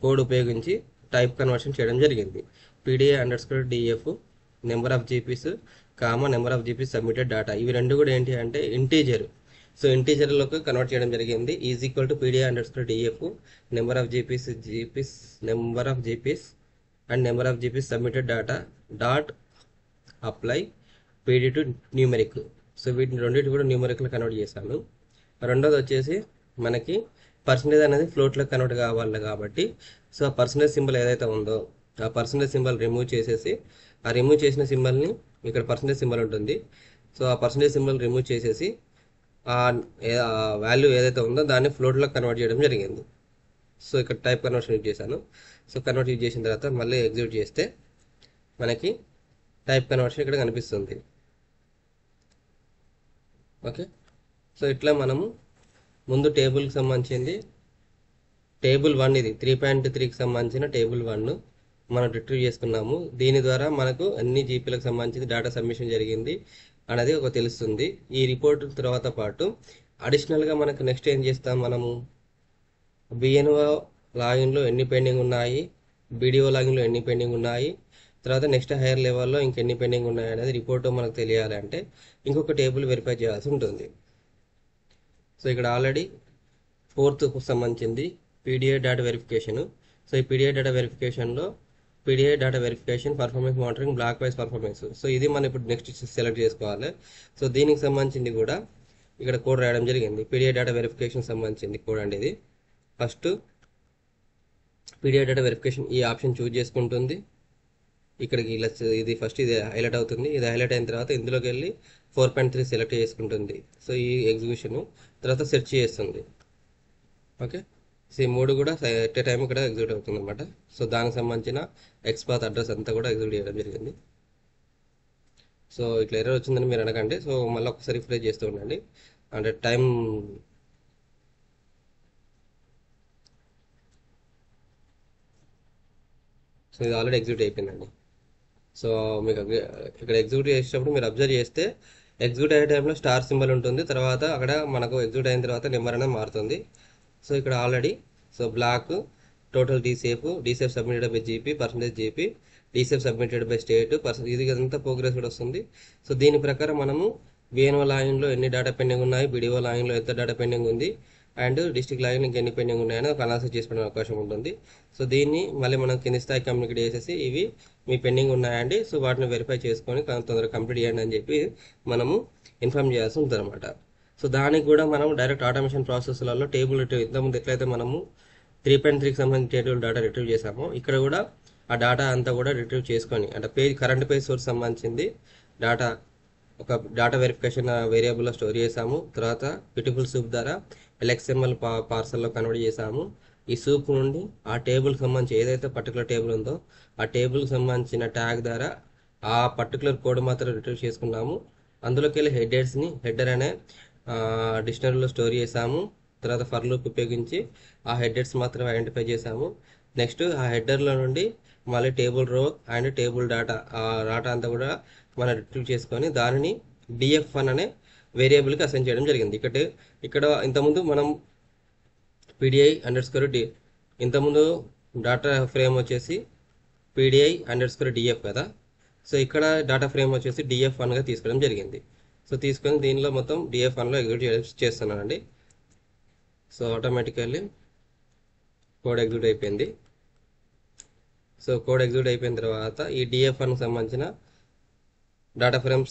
కోడ్ ఉపయోగించి టైప్ కన్వర్షన్ చేయడం జరిగింది. pda_df number of GPs number of GPs submitted data, ఇవి రెండు కూడా ఏంటి అంటే ఇంటీజర్. సో ఇంటీజర్లోకి కన్వర్ట్ చేయడం జరిగింది. Is equal to pda_df number of GPs and number of GPs submitted data dot apply pd to numeric. So వీటిని రెండింటి కూడా న్యూమెరిక్లో కన్వర్ట్ చేశాను. రెండోది వచ్చేసి మనకి పర్సంటేజ్ అనేది ఫ్లోట్లో కన్వర్ట్ కావాలి కాబట్టి, సో ఆ పర్సంటేజ్ సింబల్ ఏదైతే ఉందో ఆ పర్సంటేజ్ సింబల్ రిమూవ్ చేసేసి, ఆ రిమూవ్ చేసిన సింబల్ని ఇక్కడ పర్సంటేజ్ సింబల్ ఉంటుంది, సో ఆ పర్సంటేజ్ సింబల్ రిమూవ్ చేసేసి ఆ వాల్యూ ఏదైతే ఉందో దాన్ని ఫ్లోట్లో కన్వర్ట్ చేయడం జరిగింది. సో ఇక్కడ టైప్ కన్వర్షన్ యూజ్ చేశాను. సో కన్వర్ట్ యూజ్ చేసిన తర్వాత మళ్ళీ ఎగ్జిక్యూట్ చేస్తే మనకి టైప్ కన్వర్షన్ ఇక్కడ కనిపిస్తుంది. ఓకే, సో ఇట్లా మనము ముందు టేబుల్కి సంబంధించింది టేబుల్ 1, ఇది 3.3కి సంబంధించిన టేబుల్ 1 మనం రిట్రీవ్ చేసుకున్నాము. దీని ద్వారా మనకు అన్ని జీపీలకు సంబంధించి డేటా సబ్మిషన్ జరిగింది అనేది ఒక తెలుస్తుంది. ఈ రిపోర్ట్ తర్వాత పాటు అడిషనల్గా మనకు నెక్స్ట్ ఏం చేస్తాం, మనము బిఎన్ఓ లాగిన్లో ఎన్ని పెండింగ్ ఉన్నాయి, బీడీఓ లాగిన్లో ఎన్ని పెండింగ్ ఉన్నాయి, తర్వాత నెక్స్ట్ హైయర్ లెవెల్లో ఇంకెన్ని పెండింగ్ ఉన్నాయి అనేది రిపోర్ట్ మనకు తెలియాలి అంటే ఇంకొక టేబుల్ వెరిఫై చేయాల్సి ఉంటుంది. సో ఇక్కడ ఆల్రెడీ 4th సంబంధించింది పీడిఏ డేటా వెరిఫికేషన్. సో ఈ పీడిఏ డేటా వెరిఫికేషన్లో PDA data verification performance monitoring block wise performance. So ఇది మనం ఇప్పుడు నెక్స్ట్ సెలెక్ట్ చేసుకోవాలి. సో దీనికి సంబంధించింది కూడా ఇక్కడ కోడ్ రాయడం జరిగింది. పీడిఏ డేటా వెరిఫికేషన్ సంబంధించింది కోడ్ అండి ఇది. ఫస్ట్ పీడిఏ డేటా వెరిఫికేషన్ ఈ ఆప్షన్ చూజ్ చేసుకుంటుంది. ఇక్కడికి ఇలా ఇది ఫస్ట్ ఇది హైలైట్ అవుతుంది. ఇది హైలైట్ అయిన తర్వాత ఇందులోకి వెళ్ళి 4.3 సెలెక్ట్ చేసుకుంటుంది. సో ఈ ఎగ్జిక్యూషన్ తర్వాత సెర్చ్ చేస్తుంది. ఓకే, సో ఈ 3 కూడా ఎట్ ఏ టైం ఇక్కడ ఎగ్జిక్యూట్ అవుతుంది అనమాట. సో దానికి సంబంధించిన ఎక్స్పాత్ అడ్రస్ అంతా కూడా ఎగ్జిక్యూట్ చేయడం జరిగింది. సో ఇట్లా ఎర్రర్ వచ్చిందని మీరు అనకండి. సో మళ్ళీ ఒకసారి రిఫ్రెష్ చేస్తూ ఉండండి. అంటే టైం సో ఇది ఆల్రెడీ ఎగ్జిక్యూట్ అయిపోయిందండి. సో మీకు ఇక్కడ ఎగ్జిక్యూట్ చేసేటప్పుడు మీరు అబ్జర్వ్ చేస్తే ఎగ్జిక్యూట్ అయ్యే టైంలో స్టార్ సింబల్ ఉంటుంది, తర్వాత అక్కడ మనకు ఎగ్జిక్యూట్ అయిన తర్వాత నెంబర్ అనేది మారుతుంది. సో ఇక్కడ already so block total DCF submitted by GP, percentage GP, DCF submitted by state ఇది అంతా ప్రోగ్రెస్ కూడా వస్తుంది. సో దీని ప్రకారం మనము బిఎన్ఓ లాగిన్లో ఎన్ని డేటా పెండింగ్ ఉన్నాయి, బీడీఓ లాగిన్లో ఎంత డేటా పెండింగ్ ఉంది, అండ్ డిస్ట్రిక్ట్ లాగిన్ ఇంకెన్ని పెండింగ్ ఉన్నాయని ఒక అనాలిసిస్ చేసుకోవడానికి అవకాశం ఉంటుంది. సో దీన్ని మళ్ళీ మనం కింది స్థాయి కమ్యూనికేట్ చేసేసి ఇవి మీ పెండింగ్ ఉన్నాయండి, సో వాటిని వెరిఫై చేసుకొని తొందరగా కంప్లీట్ చేయండి అని చెప్పి మనము ఇన్ఫార్మ్ చేయాల్సి ఉంటుంది అనమాట. సో దానికి కూడా మనం డైరెక్ట్ ఆటోమేషన్ ప్రాసెస్లలో టేబుల్ రిట్రీవ్ ఇంతకుముందు ఎట్లయితే మనము 3.3కి సంబంధించిన టేబుల్ డేటా రిట్రీవ్ చేసామో ఇక్కడ కూడా ఆ డేటా అంతా కూడా రిట్రీవ్ చేసుకొని అంటే కరెంట్ పేజ్ సోర్స్ సంబంధించింది డేటా ఒక డేటా వెరిఫికేషన్ వేరియబుల్లో స్టోర్ చేసాము. తర్వాత బ్యూటిఫుల్ సూప్ ద్వారా ఎల్ఎక్స్ఎంఎల్ పార్సల్లో కన్వర్ట్ చేసాము. ఈ సూప్ నుండి ఆ టేబుల్కి సంబంధించి ఏదైతే పర్టికులర్ టేబుల్ ఉందో ఆ టేబుల్కి సంబంధించిన ట్యాగ్ ద్వారా ఆ పర్టికులర్ కోడ్ మాత్రం రిట్రీవ్ చేసుకున్నాము. అందులోకి వెళ్ళి హెడర్ అనే డిక్షనరీలో స్టోర్ చేసాము. తర్వాత ఫర్ లూప్ ఉపయోగించి ఆ హెడర్స్ మాత్రం ఐడెంటిఫై చేసాము. నెక్స్ట్ ఆ హెడర్లో నుండి మళ్ళీ టేబుల్ రో అండ్ టేబుల్ డేటా ఆ డేటా అంతా కూడా మనం రిట్రీవ్ చేసుకొని దానిని df1 అనే వేరియబుల్కి అసైన్ చేయడం జరిగింది. ఇక్కడ ఇంతకుముందు మనం pdi_d ఇంతకుముందు డేటా ఫ్రేమ్ వచ్చేసి pdi_df కదా. సో ఇక్కడ డేటా ఫ్రేమ్ వచ్చేసి df1గా తీసుకోవడం జరిగింది. సో తీసుకొని దీనిలో మొత్తం df1లో ఎగ్జిక్యూట్ చేస్తున్నానండి. సో ఆటోమేటికల్లీ కోడ్ ఎగ్జిక్యూట్ అయిపోయింది. సో కోడ్ ఎగ్జిక్యూట్ అయిపోయిన తర్వాత ఈ DF1కి సంబంధించిన డేటా ఫ్రేమ్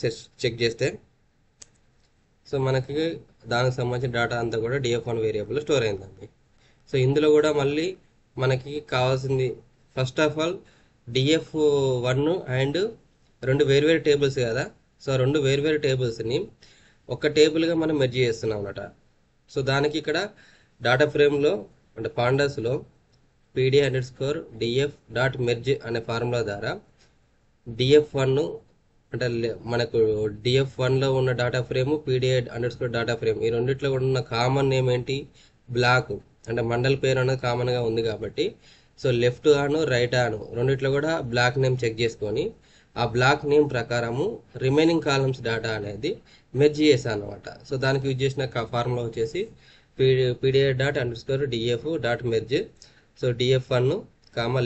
చెక్ చేస్తే సో మనకి దానికి సంబంధించిన డేటా అంతా కూడా DF1 వేరియబుల్లో స్టోర్ అయిందండి. సో ఇందులో కూడా మళ్ళీ మనకి కావాల్సింది first of all DF1 and రెండు వేర్వేరు టేబుల్స్ కదా. సో రెండు వేర్వేరు టేబుల్స్ని ఒక టేబుల్గా మనం మెర్జ్ చేస్తున్నాం అన్నమాట. సో దానికి ఇక్కడ డేటా ఫ్రేమ్లో అంటే పాండాస్లో pd_df.merge అనే ఫార్ములా ద్వారా DF1 అంటే మనకు DF1లో ఉన్న డేటా ఫ్రేమ్ pd_data ఫ్రేమ్ ఈ రెండిట్లో ఉన్న కామన్ నేమ్ ఏంటి, బ్లాక్ అంటే మండల్ పేరు అనేది కామన్గా ఉంది కాబట్టి సో లెఫ్ట్ ఆను రైట్ ఆను రెండిట్లో కూడా బ్లాక్ నేమ్ చెక్ చేసుకొని ఆ బ్లాక్ నేమ్ ప్రకారము రిమైనింగ్ కాలమ్స్ డేటా అనేది మెర్జ్ చేశాను అనమాట. సో దానికి యూజ్ చేసిన ఫార్ములా వచ్చేసి pd_df.merge. So DF1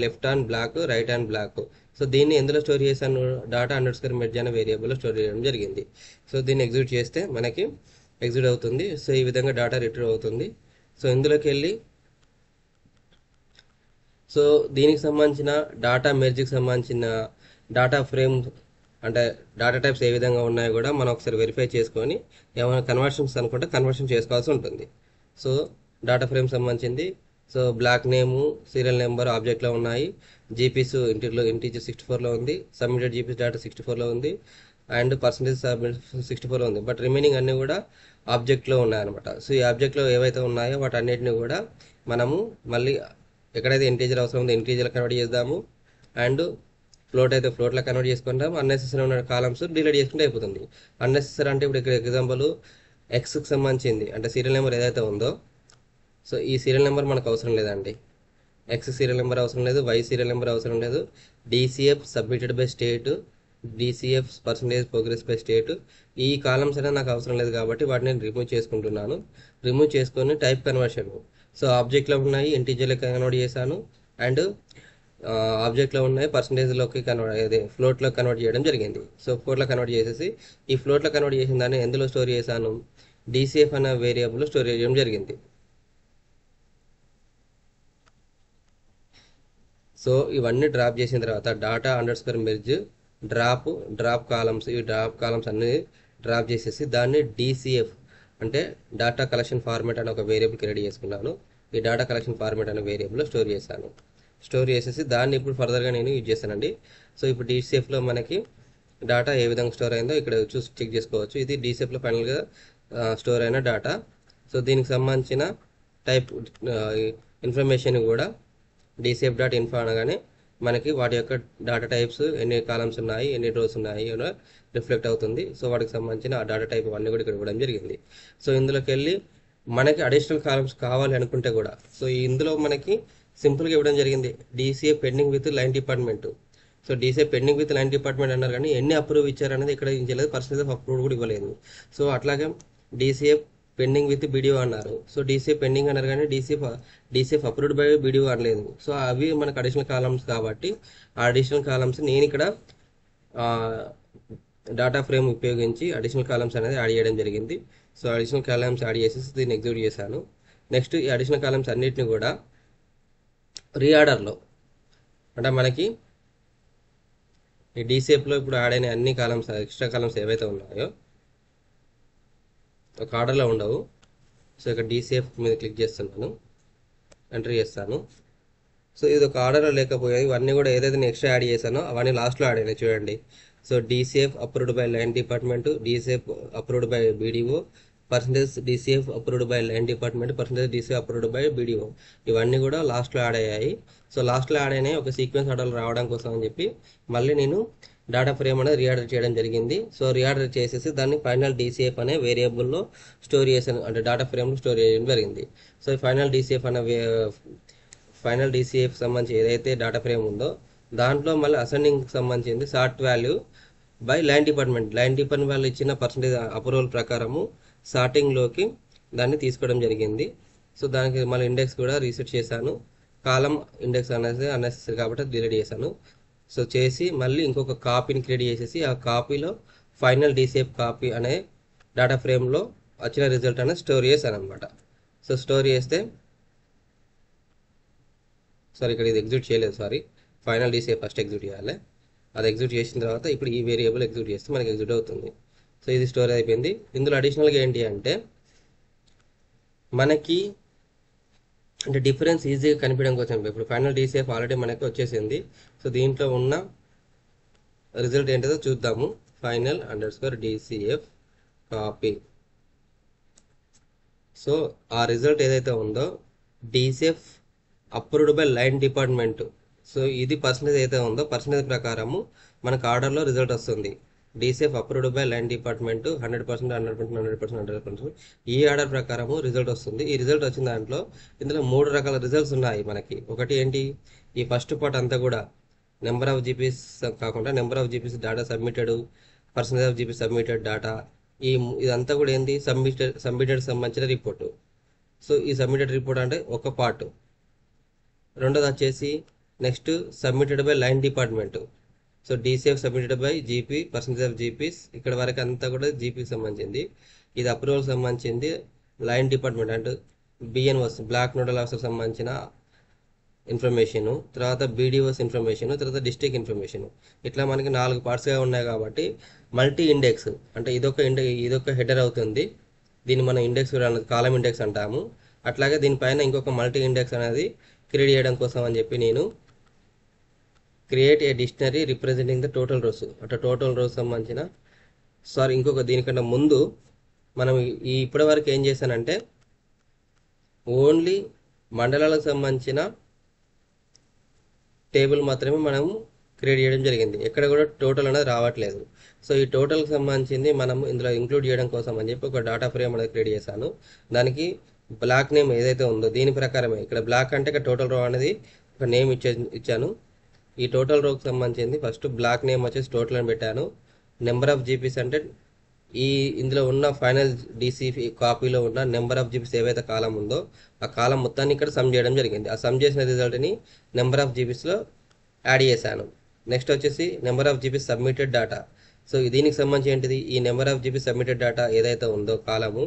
left on block right on block. So దీన్ని ఎందులో స్టోర్ చేశాను, data_merge అనే వేరియబుల్లో స్టోర్ చేయడం జరిగింది. సో దీన్ని ఎగ్జిక్యూట్ చేస్తే మనకి ఎగ్జిక్యూట్ అవుతుంది. సో ఈ విధంగా డేటా రిట్రీవ్ అవుతుంది. సో ఇందులోకి వెళ్ళి సో దీనికి సంబంధించిన డేటా మెర్జ్కి సంబంధించిన డేటా ఫ్రేమ్ అంటే డేటా టైప్స్ ఏ విధంగా ఉన్నాయో కూడా మనం ఒకసారి వెరిఫై చేసుకొని ఏమైనా కన్వర్షన్స్ అనుకుంటే కన్వర్షన్ చేసుకోవాల్సి ఉంటుంది. సో డేటా ఫ్రేమ్ సంబంధించింది సో బ్లాక్ నేము సీరియల్ నెంబర్ ఆబ్జెక్ట్లో ఉన్నాయి, జీపీస్ ఇంటీజర్ 64లో ఉంది, సబ్మిటెడ్ జీపీస్ డేటా 64లో ఉంది అండ్ పర్సంటేజ్ 64లో ఉంది. బట్ రిమైనింగ్ అన్నీ కూడా ఆబ్జెక్ట్లో ఉన్నాయన్నమాట. సో ఈ ఆబ్జెక్ట్లో ఏవైతే ఉన్నాయో వాటి అన్నిటిని కూడా మనము మళ్ళీ ఎక్కడైతే ఇంటీజర్ అవసరం ఉందో ఇంటీజర్ కన్వర్ట్ చేద్దాము అండ్ ఫ్లోట్ అయితే ఫ్లోట్లో కన్వర్ట్ చేసుకుంటాం. అన్నెసెసరీ ఉన్న కాలమ్స్ డిలీట్ చేసుకుంటే అయిపోతుంది. అన్నెసెసరీ అంటే ఇప్పుడు ఇక్కడ ఎగ్జాంపుల్ ఎక్స్కి సంబంధించింది అంటే సీరియల్ నెంబర్ ఏదైతే ఉందో సో ఈ సీరియల్ నెంబర్ మనకు అవసరం లేదండి. ఎక్స్ సీరియల్ నెంబర్ అవసరం లేదు, వై సీరియల్ నెంబర్ అవసరం లేదు, DCF submitted by state, DCF percentage progress by state ఈ కాలమ్స్ అనేది నాకు అవసరం లేదు కాబట్టి వాటిని నేను రిమూవ్ చేసుకుంటున్నాను. రిమూవ్ చేసుకొని టైప్ కన్వర్షన్ సో ఆబ్జెక్ట్లో ఉన్నాయి ఇంటీజర్లోకి కన్వర్ట్ చేశాను అండ్ ఆబ్జెక్ట్లో ఉన్నాయి పర్సంటేజ్లోకి కన్వర్ట్ అదే ఫ్లోట్లో కన్వర్ట్ చేయడం జరిగింది. సో ఫ్లోట్లో కన్వర్ట్ చేసేసి ఈ ఫ్లోట్లో కన్వర్ట్ చేసిన దాన్ని ఎందులో స్టోర్ చేశాను, DCF అనే వేరియబుల్లో స్టోర్ చేయడం జరిగింది. సో ఇవన్నీ డ్రాప్ చేసిన తర్వాత data_merge డ్రాప్ కాలమ్స్ ఈ డ్రాప్ కాలమ్స్ అన్ని డ్రాప్ చేసేసి దాన్ని DCF అంటే డేటా కలెక్షన్ ఫార్మాట్ అనే ఒక వేరియబుల్ క్రియేట్ చేసుకున్నాను. ఈ డేటా కలెక్షన్ ఫార్మాట్ అనే వేరియబుల్లో స్టోర్ చేశాను. స్టోర్ చేసేసి దాన్ని ఇప్పుడు ఫర్దర్గా నేను యూజ్ చేస్తానండి. సో ఇప్పుడు DCFలో మనకి డేటా ఏ విధంగా స్టోర్ అయిందో ఇక్కడ చూసి చెక్ చేసుకోవచ్చు. ఇది DCFలో ఫైనల్గా స్టోర్ అయిన డేటా. సో దీనికి సంబంధించిన టైప్ ఇన్ఫర్మేషన్ కూడా DCF.info అనగానే మనకి వాటి యొక్క డేటా టైప్స్ ఎన్ని కాలమ్స్ ఉన్నాయి ఎన్ని రోస్ ఉన్నాయి రిఫ్లెక్ట్ అవుతుంది. సో వాటికి సంబంధించిన ఆ డేటా టైప్ అన్నీ కూడా ఇక్కడ ఇవ్వడం జరిగింది. సో ఇందులోకి వెళ్ళి మనకి అడిషనల్ కాలమ్స్ కావాలి అనుకుంటే కూడా సో ఇందులో మనకి సింపుల్గా ఇవ్వడం జరిగింది DCF pending with line department. So DCF pending with line department అన్నారు కానీ ఎన్ని అప్రూవ్ ఇచ్చారనేది ఇక్కడ ఇవ్వలేదు, పర్సెంటేజ్ ఆఫ్ అప్రూవ్ కూడా ఇవ్వలేదు. సో అట్లాగే DCF పెండింగ్ విత్ BDO అన్నారు. సో DCF పెండింగ్ అన్నారు కానీ DCF అప్రూవ్డ్ బై BDO అనలేదు. సో అవి మనకు అడిషనల్ కాలమ్స్ కాబట్టి ఆ అడిషనల్ కాలమ్స్ నేను ఇక్కడ డేటా ఫ్రేమ్ ఉపయోగించి అడిషనల్ కాలమ్స్ అనేది యాడ్ చేయడం జరిగింది. సో అడిషనల్ కాలమ్స్ యాడ్ చేసేసి దీన్ని ఎగ్జిక్యూట్ చేశాను. నెక్స్ట్ ఈ అడిషనల్ కాలమ్స్ అన్నిటిని కూడా రీఆర్డర్లో అంటే మనకి ఈ DCFలో ఇప్పుడు యాడ్ అయిన అన్ని కాలమ్స్ ఎక్స్ట్రా కాలమ్స్ ఏవైతే ఉన్నాయో ఒక ఆర్డర్లో ఉండవు. సో ఇక్కడ DCF మీద క్లిక్ చేస్తున్నాను, ఎంటర్ చేస్తాను. సో ఇది ఒక ఆర్డర్లో లేకపోయాయి, ఇవన్నీ కూడా ఏదైతే నేను ఎక్స్ట్రా యాడ్ చేశానో అవన్నీ లాస్ట్లో యాడ్ అయినాయి చూడండి. So DCF approved by line department, DCF approved by BDO, percentage DCF approved by line department, percentage DCF approved by BDO ఇవన్నీ కూడా లాస్ట్లో యాడ్ అయ్యాయి. సో లాస్ట్లో యాడ్ అయినాయి ఒక సీక్వెన్స్ ఆర్డర్లో రావడం కోసం అని చెప్పి మళ్ళీ నేను డేటా ఫ్రేమ్ అనేది రీఆర్డర్ చేయడం జరిగింది. సో రీఆర్డర్ చేసేసి దాన్ని ఫైనల్ DCF అనే వేరియబుల్లో స్టోర్ చేసాను అంటే డేటా ఫ్రేమ్లో స్టోర్ చేయడం జరిగింది. సో ఫైనల్ DCF సంబంధించి ఏదైతే డేటా ఫ్రేమ్ ఉందో దాంట్లో మళ్ళీ అసెండింగ్ సంబంధించింది sort value by line department వాళ్ళు ఇచ్చిన పర్సంటేజ్ అప్రూవల్ ప్రకారము సార్టింగ్లోకి దాన్ని తీసుకోవడం జరిగింది. సో దానికి మళ్ళీ ఇండెక్స్ కూడా రీసెట్ చేశాను. కాలం ఇండెక్స్ అనేది అన్నెసెసరీ కాబట్టి డిలీట్ చేశాను. సో చేసి మళ్ళీ ఇంకొక కాపీని క్రియేట్ చేసేసి ఆ కాపీలో ఫైనల్ DCF కాపీ అనే డేటా ఫ్రేమ్లో వచ్చిన రిజల్ట్ అనేది స్టోర్ చేశాను అనమాట. సో స్టోర్ చేస్తే ఇక్కడ ఇది ఎగ్జిక్యూట్ చేయలేదు ఫైనల్ డీసీఎఫ్ ఫస్ట్ ఎగ్జిక్యూట్ చేయాలి. అది ఎగ్జిక్యూట్ చేసిన తర్వాత ఇప్పుడు ఈ వేరియబుల్ ఎగ్జిక్యూట్ చేస్తే మనకి ఎగ్జిక్యూట్ అవుతుంది. సో ఇది స్టోర్ అయిపోయింది. ఇందులో అడిషనల్గా ఏంటి అంటే మనకి అంటే డిఫరెన్స్ ఈజీగా కనిపించడం కోసం ఇప్పుడు ఫైనల్ డీసీఎఫ్ ఆల్రెడీ మనకి వచ్చేసింది. సో దీంట్లో ఉన్న రిజల్ట్ ఏంటో చూద్దాము. Final underscore DCF copy. So ఆ రిజల్ట్ ఏదైతే ఉందో DCF approved by line department. So ఇది పర్సంటేజ్ అయితే ఉందో పర్సంటేజ్ ప్రకారము మనకు ఆర్డర్లో రిజల్ట్ వస్తుంది. DCF approved by line department 100%, 100%, 100%, 100%. ఈ ఆర్డర్ ప్రకారము రిజల్ట్ వస్తుంది. ఈ రిజల్ట్ వచ్చిన దాంట్లో ఇందులో 3 రకాల రిజల్ట్స్ ఉన్నాయి మనకి. ఒకటి ఏంటి, ఈ ఫస్ట్ పార్ట్ అంతా కూడా నెంబర్ ఆఫ్ జీపీస్ కాకుండా number of GPs data submitted, percentage of GP submitted data, ఇదంతా కూడా ఏంది సబ్మిటెడ్ సంబంధించిన రిపోర్టు. సో ఈ సబ్మిటెడ్ రిపోర్ట్ అంటే ఒక పార్ట్. రెండోది వచ్చేసి next submitted by line department. So DCF submitted by GP, percentage of GPs, ఇక్కడ వరకు అంతా కూడా జీపీకి సంబంధించింది. ఇది అప్రూవల్ సంబంధించింది లైన్ డిపార్ట్మెంట్ అంటే బిఎన్ఓస్, బ్లాక్ నోడల్ ఆఫీసర్ సంబంధించిన ఇన్ఫర్మేషన్, తర్వాత బీడీఓస్ ఇన్ఫర్మేషన్, తర్వాత డిస్ట్రిక్ట్ ఇన్ఫర్మేషన్. ఇట్లా మనకి 4 పార్ట్స్గా ఉన్నాయి కాబట్టి మల్టీ ఇండెక్స్ అంటే ఇదొక హెడర్ అవుతుంది. దీన్ని మనం ఇండెక్స్ కాలం ఇండెక్స్ అంటాము. అట్లాగే దీనిపైన ఇంకొక మల్టీ ఇండెక్స్ అనేది క్రియేట్ చేయడం కోసం అని చెప్పి నేను create a dictionary representing the total rows అంటే టోటల్ రోస్ సంబంధించిన ఇంకొక దీనికన్నా ముందు మనం ఇప్పటి వరకు ఏం చేశానంటే ఓన్లీ మండలాలకు సంబంధించిన టేబుల్ మాత్రమే మనం క్రియేట్ చేయడం జరిగింది. ఎక్కడ కూడా టోటల్ అనేది రావట్లేదు. సో ఈ టోటల్కి సంబంధించింది మనం ఇందులో ఇంక్లూడ్ చేయడం కోసం అని చెప్పి ఒక డాటా ఫ్రేమ్ అనేది క్రియేట్ చేశాను. దానికి బ్లాక్ నేమ్ ఏదైతే ఉందో దీని ప్రకారమే ఇక్కడ బ్లాక్ అంటే ఇక్కడ టోటల్ రో అనేది ఒక నేమ్ ఇచ్చాను. ఈ టోటల్ రోకి సంబంధించింది ఫస్ట్ బ్లాక్ నేమ్ వచ్చేసి టోటల్ అని పెట్టాను. నెంబర్ ఆఫ్ జీపీస్ అంటే ఇందులో ఉన్న ఫైనల్ డీసీ కాపీలో ఉన్న నెంబర్ ఆఫ్ జీపీస్ ఏవైతే కాలం ఉందో ఆ కాలం మొత్తాన్ని ఇక్కడ సమ్ చేయడం జరిగింది. ఆ సమ్ చేసిన రిజల్ట్ని నెంబర్ ఆఫ్ జీపీస్లో యాడ్ చేశాను. నెక్స్ట్ వచ్చేసి number of GPs submitted data. So దీనికి సంబంధించి ఏంటిది, ఈ number of GP submitted data ఏదైతే ఉందో కాలము,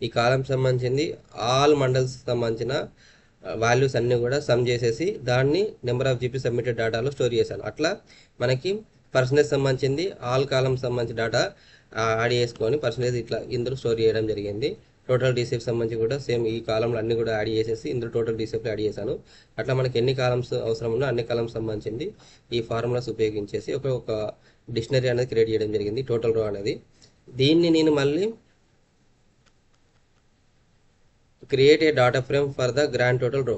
ఈ కాలం సంబంధించింది ఆల్ మండల్స్ సంబంధించిన వాల్యూస్ అన్నీ కూడా సమ్ చేసేసి దాన్ని నెంబర్ ఆఫ్ జీపీ సబ్మిటెడ్ డేటాలో స్టోర్ చేశాను. అట్లా మనకి పర్సంటేజ్ సంబంధించింది ఆల్ కాలం సంబంధించి డేటా యాడ్ చేసుకొని పర్సంటేజ్ ఇట్లా ఇందులో స్టోర్ చేయడం జరిగింది. టోటల్ డీసీఎఫ్ సంబంధించి కూడా సేమ్ ఈ కాలంలో అన్ని కూడా యాడ్ చేసేసి ఇందులో టోటల్ డీసీఎఫ్లో యాడ్ చేశాను. అట్లా మనకి ఎన్ని కాలమ్స్ అవసరం ఉన్నా అన్ని కాలమ్స్ సంబంధించింది ఈ ఫార్ములాస్ ఉపయోగించేసి ఒక డిక్షనరీ అనేది క్రియేట్ చేయడం జరిగింది, టోటల్ రో అనేది. దీన్ని నేను మళ్ళీ create a data frame for the grand total రో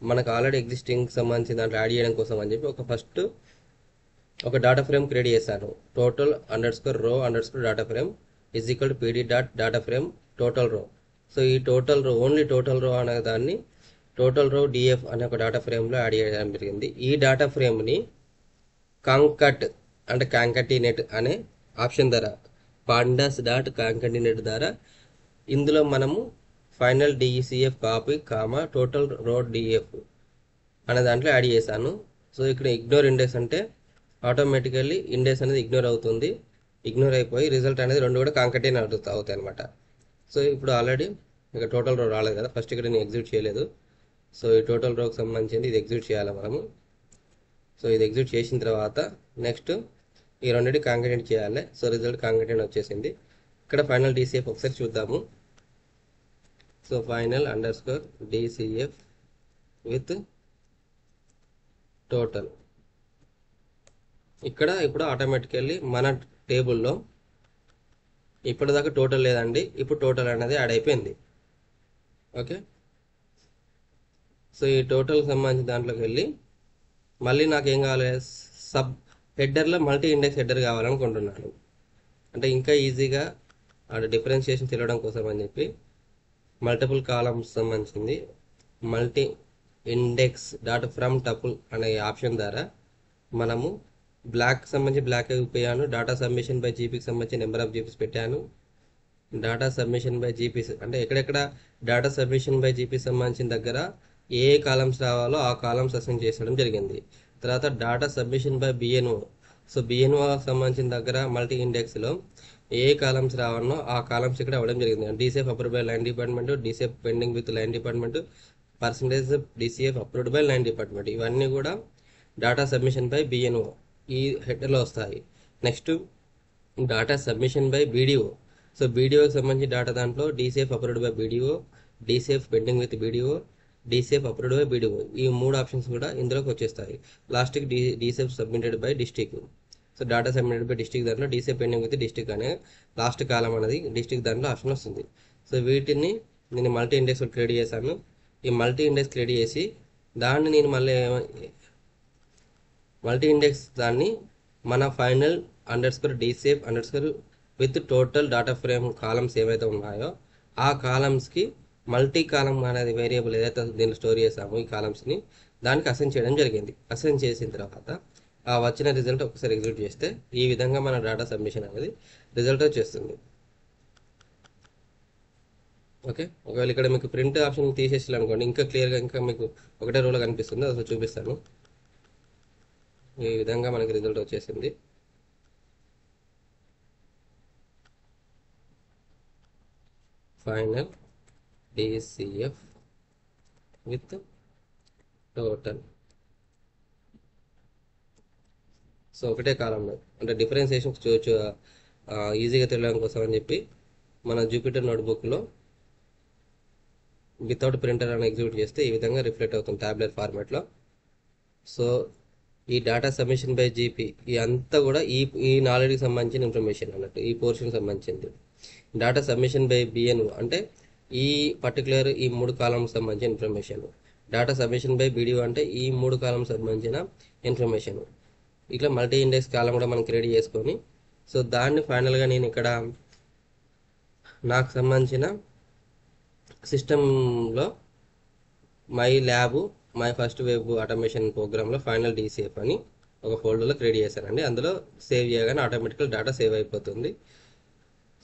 మనకు ఆల్రెడీ ఎగ్జిస్టింగ్ సంబంధించిన దాంట్లో యాడ్ చేయడం కోసం అని చెప్పి ఫస్ట్ ఒక డాటా ఫ్రేమ్ క్రియేట్ చేశాను. టోటల్ అండర్స్కోర్ రో underscore data frame is equal to PD dot data frame total రో. సో ఈ టోటల్ రో ఓన్లీ టోటల్ రో అనే దాన్ని టోటల్ రో డిఎఫ్ అనే ఒక డాటా ఫ్రేమ్లో యాడ్ చేయడం జరిగింది. ఈ డాటా ఫ్రేమ్ని కాంకట్ అంటే కాంకటినేట్ అనే ఆప్షన్ ద్వారా పాండాస్ డాట్ కాంకటినేట్ ద్వారా ఇందులో మనము ఫైనల్ డీసీఎఫ్ కాపీ టోటల్ రో డిఎఫ్ అనే దాంట్లో యాడ్ చేశాను. సో ఇక్కడ ఇగ్నోర్ ఇండెక్స్ అంటే ఆటోమేటికల్లీ ఇండెక్స్ అనేది ఇగ్నోర్ అవుతుంది. ఇగ్నోర్ అయిపోయి రిజల్ట్ అనేది రెండు కూడా కాంకటేన్ అవుతాయి అనమాట. సో ఇప్పుడు ఆల్రెడీ ఇక టోటల్ రో రాలేదు కదా, ఫస్ట్ ఇక్కడ నేను ఎగ్జిక్యూట్ చేయలేదు. సో ఈ టోటల్ రోకి సంబంధించింది ఇది ఎగ్జిక్యూట్ చేయాలి మనము. సో ఇది ఎగ్జిక్యూట్ చేసిన తర్వాత నెక్స్ట్ ఈ రెండింటి కాంకటేట్ చేయాలి. సో రిజల్ట్ కాంకటేట్ వచ్చేసింది. ఇక్కడ ఫైనల్ డీసీఎఫ్ ఒకసారి చూద్దాము. So final underscore DCF with total. ఇక్కడ ఇప్పుడు ఆటోమేటికల్లీ మన టేబుల్లో ఇప్పటిదాకా టోటల్ లేదండి, ఇప్పుడు టోటల్ అనేది యాడ్ అయిపోయింది. ఓకే, సో ఈ టోటల్ సంబంధించిన దాంట్లోకి వెళ్ళి మళ్ళీ నాకు ఏం కావాలి, సబ్ హెడర్లో మల్టీ ఇండెక్స్ హెడర్ కావాలనుకుంటున్నాను. అంటే ఇంకా ఈజీగా డిఫరెన్షియేషన్ తెలియడం కోసం అని చెప్పి మల్టిపుల్ కాలమ్స్ సంబంధించింది multi index dot from tuple అనే ఆప్షన్ ద్వారా మనము బ్లాక్ సంబంధించి బ్లాక్ అయిపోయాను. డాటా సబ్మిషన్ బై జీపీకి సంబంధించి నెంబర్ ఆఫ్ జీపీస్ పెట్టాను. డాటా సబ్మిషన్ బై జీపీస్ అంటే ఎక్కడెక్కడ డాటా సబ్మిషన్ బై జీపీ సంబంధించిన దగ్గర ఏ కాలమ్స్ రావాలో ఆ కాలమ్స్ అసైన్ చేసడం జరిగింది. తర్వాత డాటా సబ్మిషన్ బై బిఎన్ఓ. సో బిఎన్ఓ సంబంధించిన దగ్గర మల్టీ ఇండెక్స్లో ఏ కాలమ్స్ రావాలనో ఆ కాలమ్స్ ఇక్కడ అవ్వడం జరిగింది. DCF approved by line department, DCF pending with line department, percentage DCF approved by line department. ఇవన్నీ కూడా డాటా సబ్మిషన్ బై బిఎన్ఓ ఈ హెడర్లో వస్తాయి. Next data submission by BDO. So బీడీఓకి సంబంధించి డాటా దాంట్లో DCF approved by BDO, DCF pending with BDO, DCF approved by BDO, ఈ 3 options కూడా ఇందులోకి వచ్చేస్తాయి. లాస్ట్కి DCF submitted by district. So data submitted by district దాంట్లో డీసేఫ్ పెండింగ్ విత్ డిస్ట్రిక్ట్ అనే లాస్ట్ కాలం అనేది డిస్ట్రిక్ట్ దాంట్లో ఆప్షన్ వస్తుంది. సో వీటిని నేను మల్టీ ఇండెక్స్ క్రియేట్ చేశాను. ఈ మల్టీ ఇండెక్స్ క్రియేట్ చేసి దాన్ని నేను మళ్ళీ మల్టీ ఇండెక్స్ దాన్ని మన final underscore DCF underscore with total data frame columns ఏవైతే ఉన్నాయో ఆ కాలమ్స్కి మల్టీ కాలం అనేది వేరియబుల్ ఏదైతే దీన్ని స్టోర్ చేసామో ఈ కాలమ్స్ని దానికి అసైన్ చేయడం జరిగింది. అసైన్ చేసిన తర్వాత ఆ వచ్చిన రిజల్ట్ ఒకసారి ఎగ్జిక్యూట్ చేస్తే ఈ విధంగా మన డాటా సబ్మిషన్ అనేది రిజల్ట్ వచ్చేస్తుంది. ఓకే, ఒకవేళ ఇక్కడ మీకు ప్రింట్ ఆప్షన్ తీసేసాలనుకోండి ఇంకా క్లియర్గా ఇంకా మీకు ఒకటే రోలో కనిపిస్తుంది. అసలు చూపిస్తాను. ఈ విధంగా మనకి రిజల్ట్ వచ్చేసింది. Final DCF with total. So ఒకటే కాలంలో అంటే డిఫరెన్సియేషన్ ఈజీగా తెలియడం కోసం అని చెప్పి మన జూపిటర్ నోట్బుక్లో వితౌట్ ప్రింటర్ అని ఎగ్జిక్యూట్ చేస్తే ఈ విధంగా రిఫ్లెక్ట్ అవుతుంది ట్యాబ్లెట్ ఫార్మాట్లో. సో ఈ డాటా సబ్మిషన్ బై జీపీ ఈ అంతా కూడా ఈ నాలెడ్జ్కి సంబంధించిన ఇన్ఫర్మేషన్ అన్నట్టు, ఈ పోర్షన్కి సంబంధించింది. డాటా సబ్మిషన్ బై బిఎన్ఓ అంటే ఈ పర్టికులర్ ఈ 3 కాలమ్కి సంబంధించిన information. Data submission by BDO అంటే ఈ 3 కాలమ్కి సంబంధించిన ఇన్ఫర్మేషన్. ఇట్లా మల్టీ ఇండెక్స్ కాలం కూడా మనం క్రియేట్ చేసుకొని సో దాన్ని ఫైనల్గా నేను ఇక్కడ నాకు సంబంధించిన సిస్టంలో my lab my first web automation ప్రోగ్రామ్లో ఫైనల్ DCF అని ఒక ఫోల్డర్లో క్రియేట్ చేశానండి. అందులో సేవ్ చేయగానే ఆటోమేటికల్ డేటా సేవ్ అయిపోతుంది.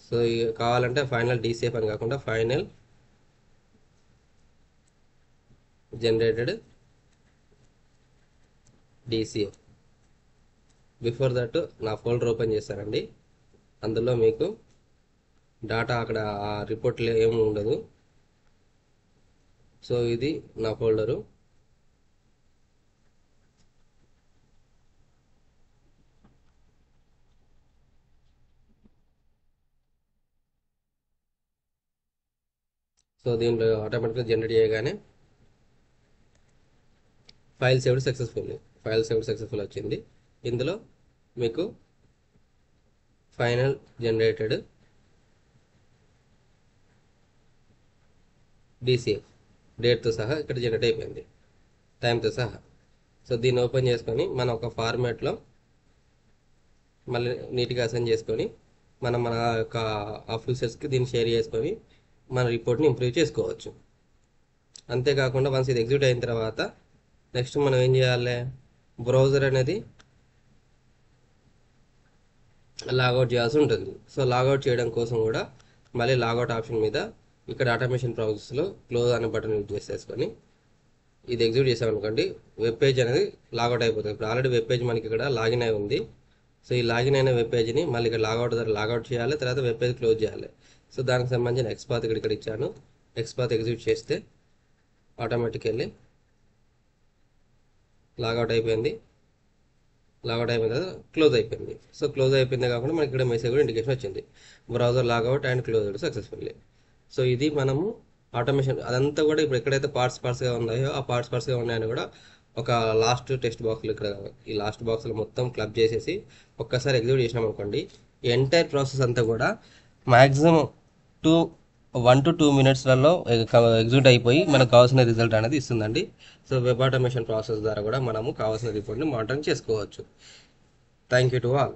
సో కావాలంటే ఫైనల్ DCF అని కాకుండా final generated DCF. Before that నా ఫోల్డర్ ఓపెన్ చేశానండి. అందులో మీకు డాటా అక్కడ ఆ రిపోర్ట్లో ఏమి ఉండదు. సో ఇది నా ఫోల్డరు. సో దీంట్లో ఆటోమేటిక్గా జనరేట్ చేయగానే ఫైల్ సేవ్డ్ సక్సెస్ఫుల్ వచ్చింది. ఇందులో మీకు ఫైనల్ జనరేటెడ్ DCF డేట్తో సహా ఇక్కడ జనరేట్ అయిపోయింది, టైంతో సహా. సో దీన్ని ఓపెన్ చేసుకొని మనం ఒక ఫార్మాట్లో మళ్ళీ నీట్గా అసైన్ చేసుకొని మనం మన యొక్క ఆఫీసర్స్కి దీన్ని షేర్ చేసుకొని మన రిపోర్ట్ని ఇంప్రూవ్ చేసుకోవచ్చు. అంతేకాకుండా వన్స్ ఇది ఎగ్జిక్యూట్ అయిన తర్వాత నెక్స్ట్ మనం ఏం చేయాలి, బ్రౌజర్ అనేది లాగౌట్ చేయాల్సి ఉంటుంది. సో లాగౌట్ చేయడం కోసం కూడా మళ్ళీ లాగౌట్ ఆప్షన్ మీద ఇక్కడ ఆటోమేషన్ ప్రాసెస్లో క్లోజ్ అనే బటన్ యూజ్ చేసేసుకొని ఇది ఎగ్జిక్యూట్ చేసామనుకోండి వెబ్ పేజ్ అనేది లాగౌట్ అయిపోతుంది. ఇప్పుడు ఆల్రెడీ వెబ్ పేజ్ మనకి ఇక్కడ లాగిన్ అయి ఉంది. సో ఈ లాగిన్ అయిన వెబ్ పేజ్ని మళ్ళీ ఇక్కడ లాగౌట్ చేయాలి, తర్వాత వెబ్ పేజ్ క్లోజ్ చేయాలి. సో దానికి సంబంధించిన ఎక్స్పాత్ ఇక్కడ ఇచ్చాను. ఎక్స్పాత్ ఎగ్జిక్యూట్ చేస్తే ఆటోమేటిక్ వెళ్ళి లాగౌట్ అయిపోయింది. లాగౌట్ అయిపోయిన తర్వాత క్లోజ్ అయిపోయింది. సో క్లోజ్ అయిపోయిందే కాకుండా మనకి ఇక్కడ మెసేజ్ కూడా ఇండికేషన్ వచ్చింది, browser logout and closed successfully. So ఇది మనము ఆటోమేషన్ అదంతా కూడా ఇప్పుడు ఎక్కడైతే పార్ట్స్గా ఉన్నాయో ఆ పార్ట్స్గా ఉన్నాయని కూడా ఒక లాస్ట్ టెక్స్ట్ బాక్స్లో ఇక్కడ ఈ లాస్ట్ బాక్స్లో మొత్తం క్లబ్ చేసేసి ఒక్కసారి ఎగ్జిక్యూట్ చేసినాం అనుకోండి ఈ ఎంటైర్ ప్రాసెస్ అంతా కూడా మ్యాక్సిమం 1 to 2 మినిట్స్లలో ఎగ్జిక్యూట్ అయిపోయి మనకు కావాల్సిన రిజల్ట్ అనేది ఇస్తుందండి. సో వెబ్ ఆటోమేషన్ ప్రాసెస్ ద్వారా కూడా మనము కావాల్సిన రిపోర్ట్ని మానిటరింగ్ చేసుకోవచ్చు. Thank you to all.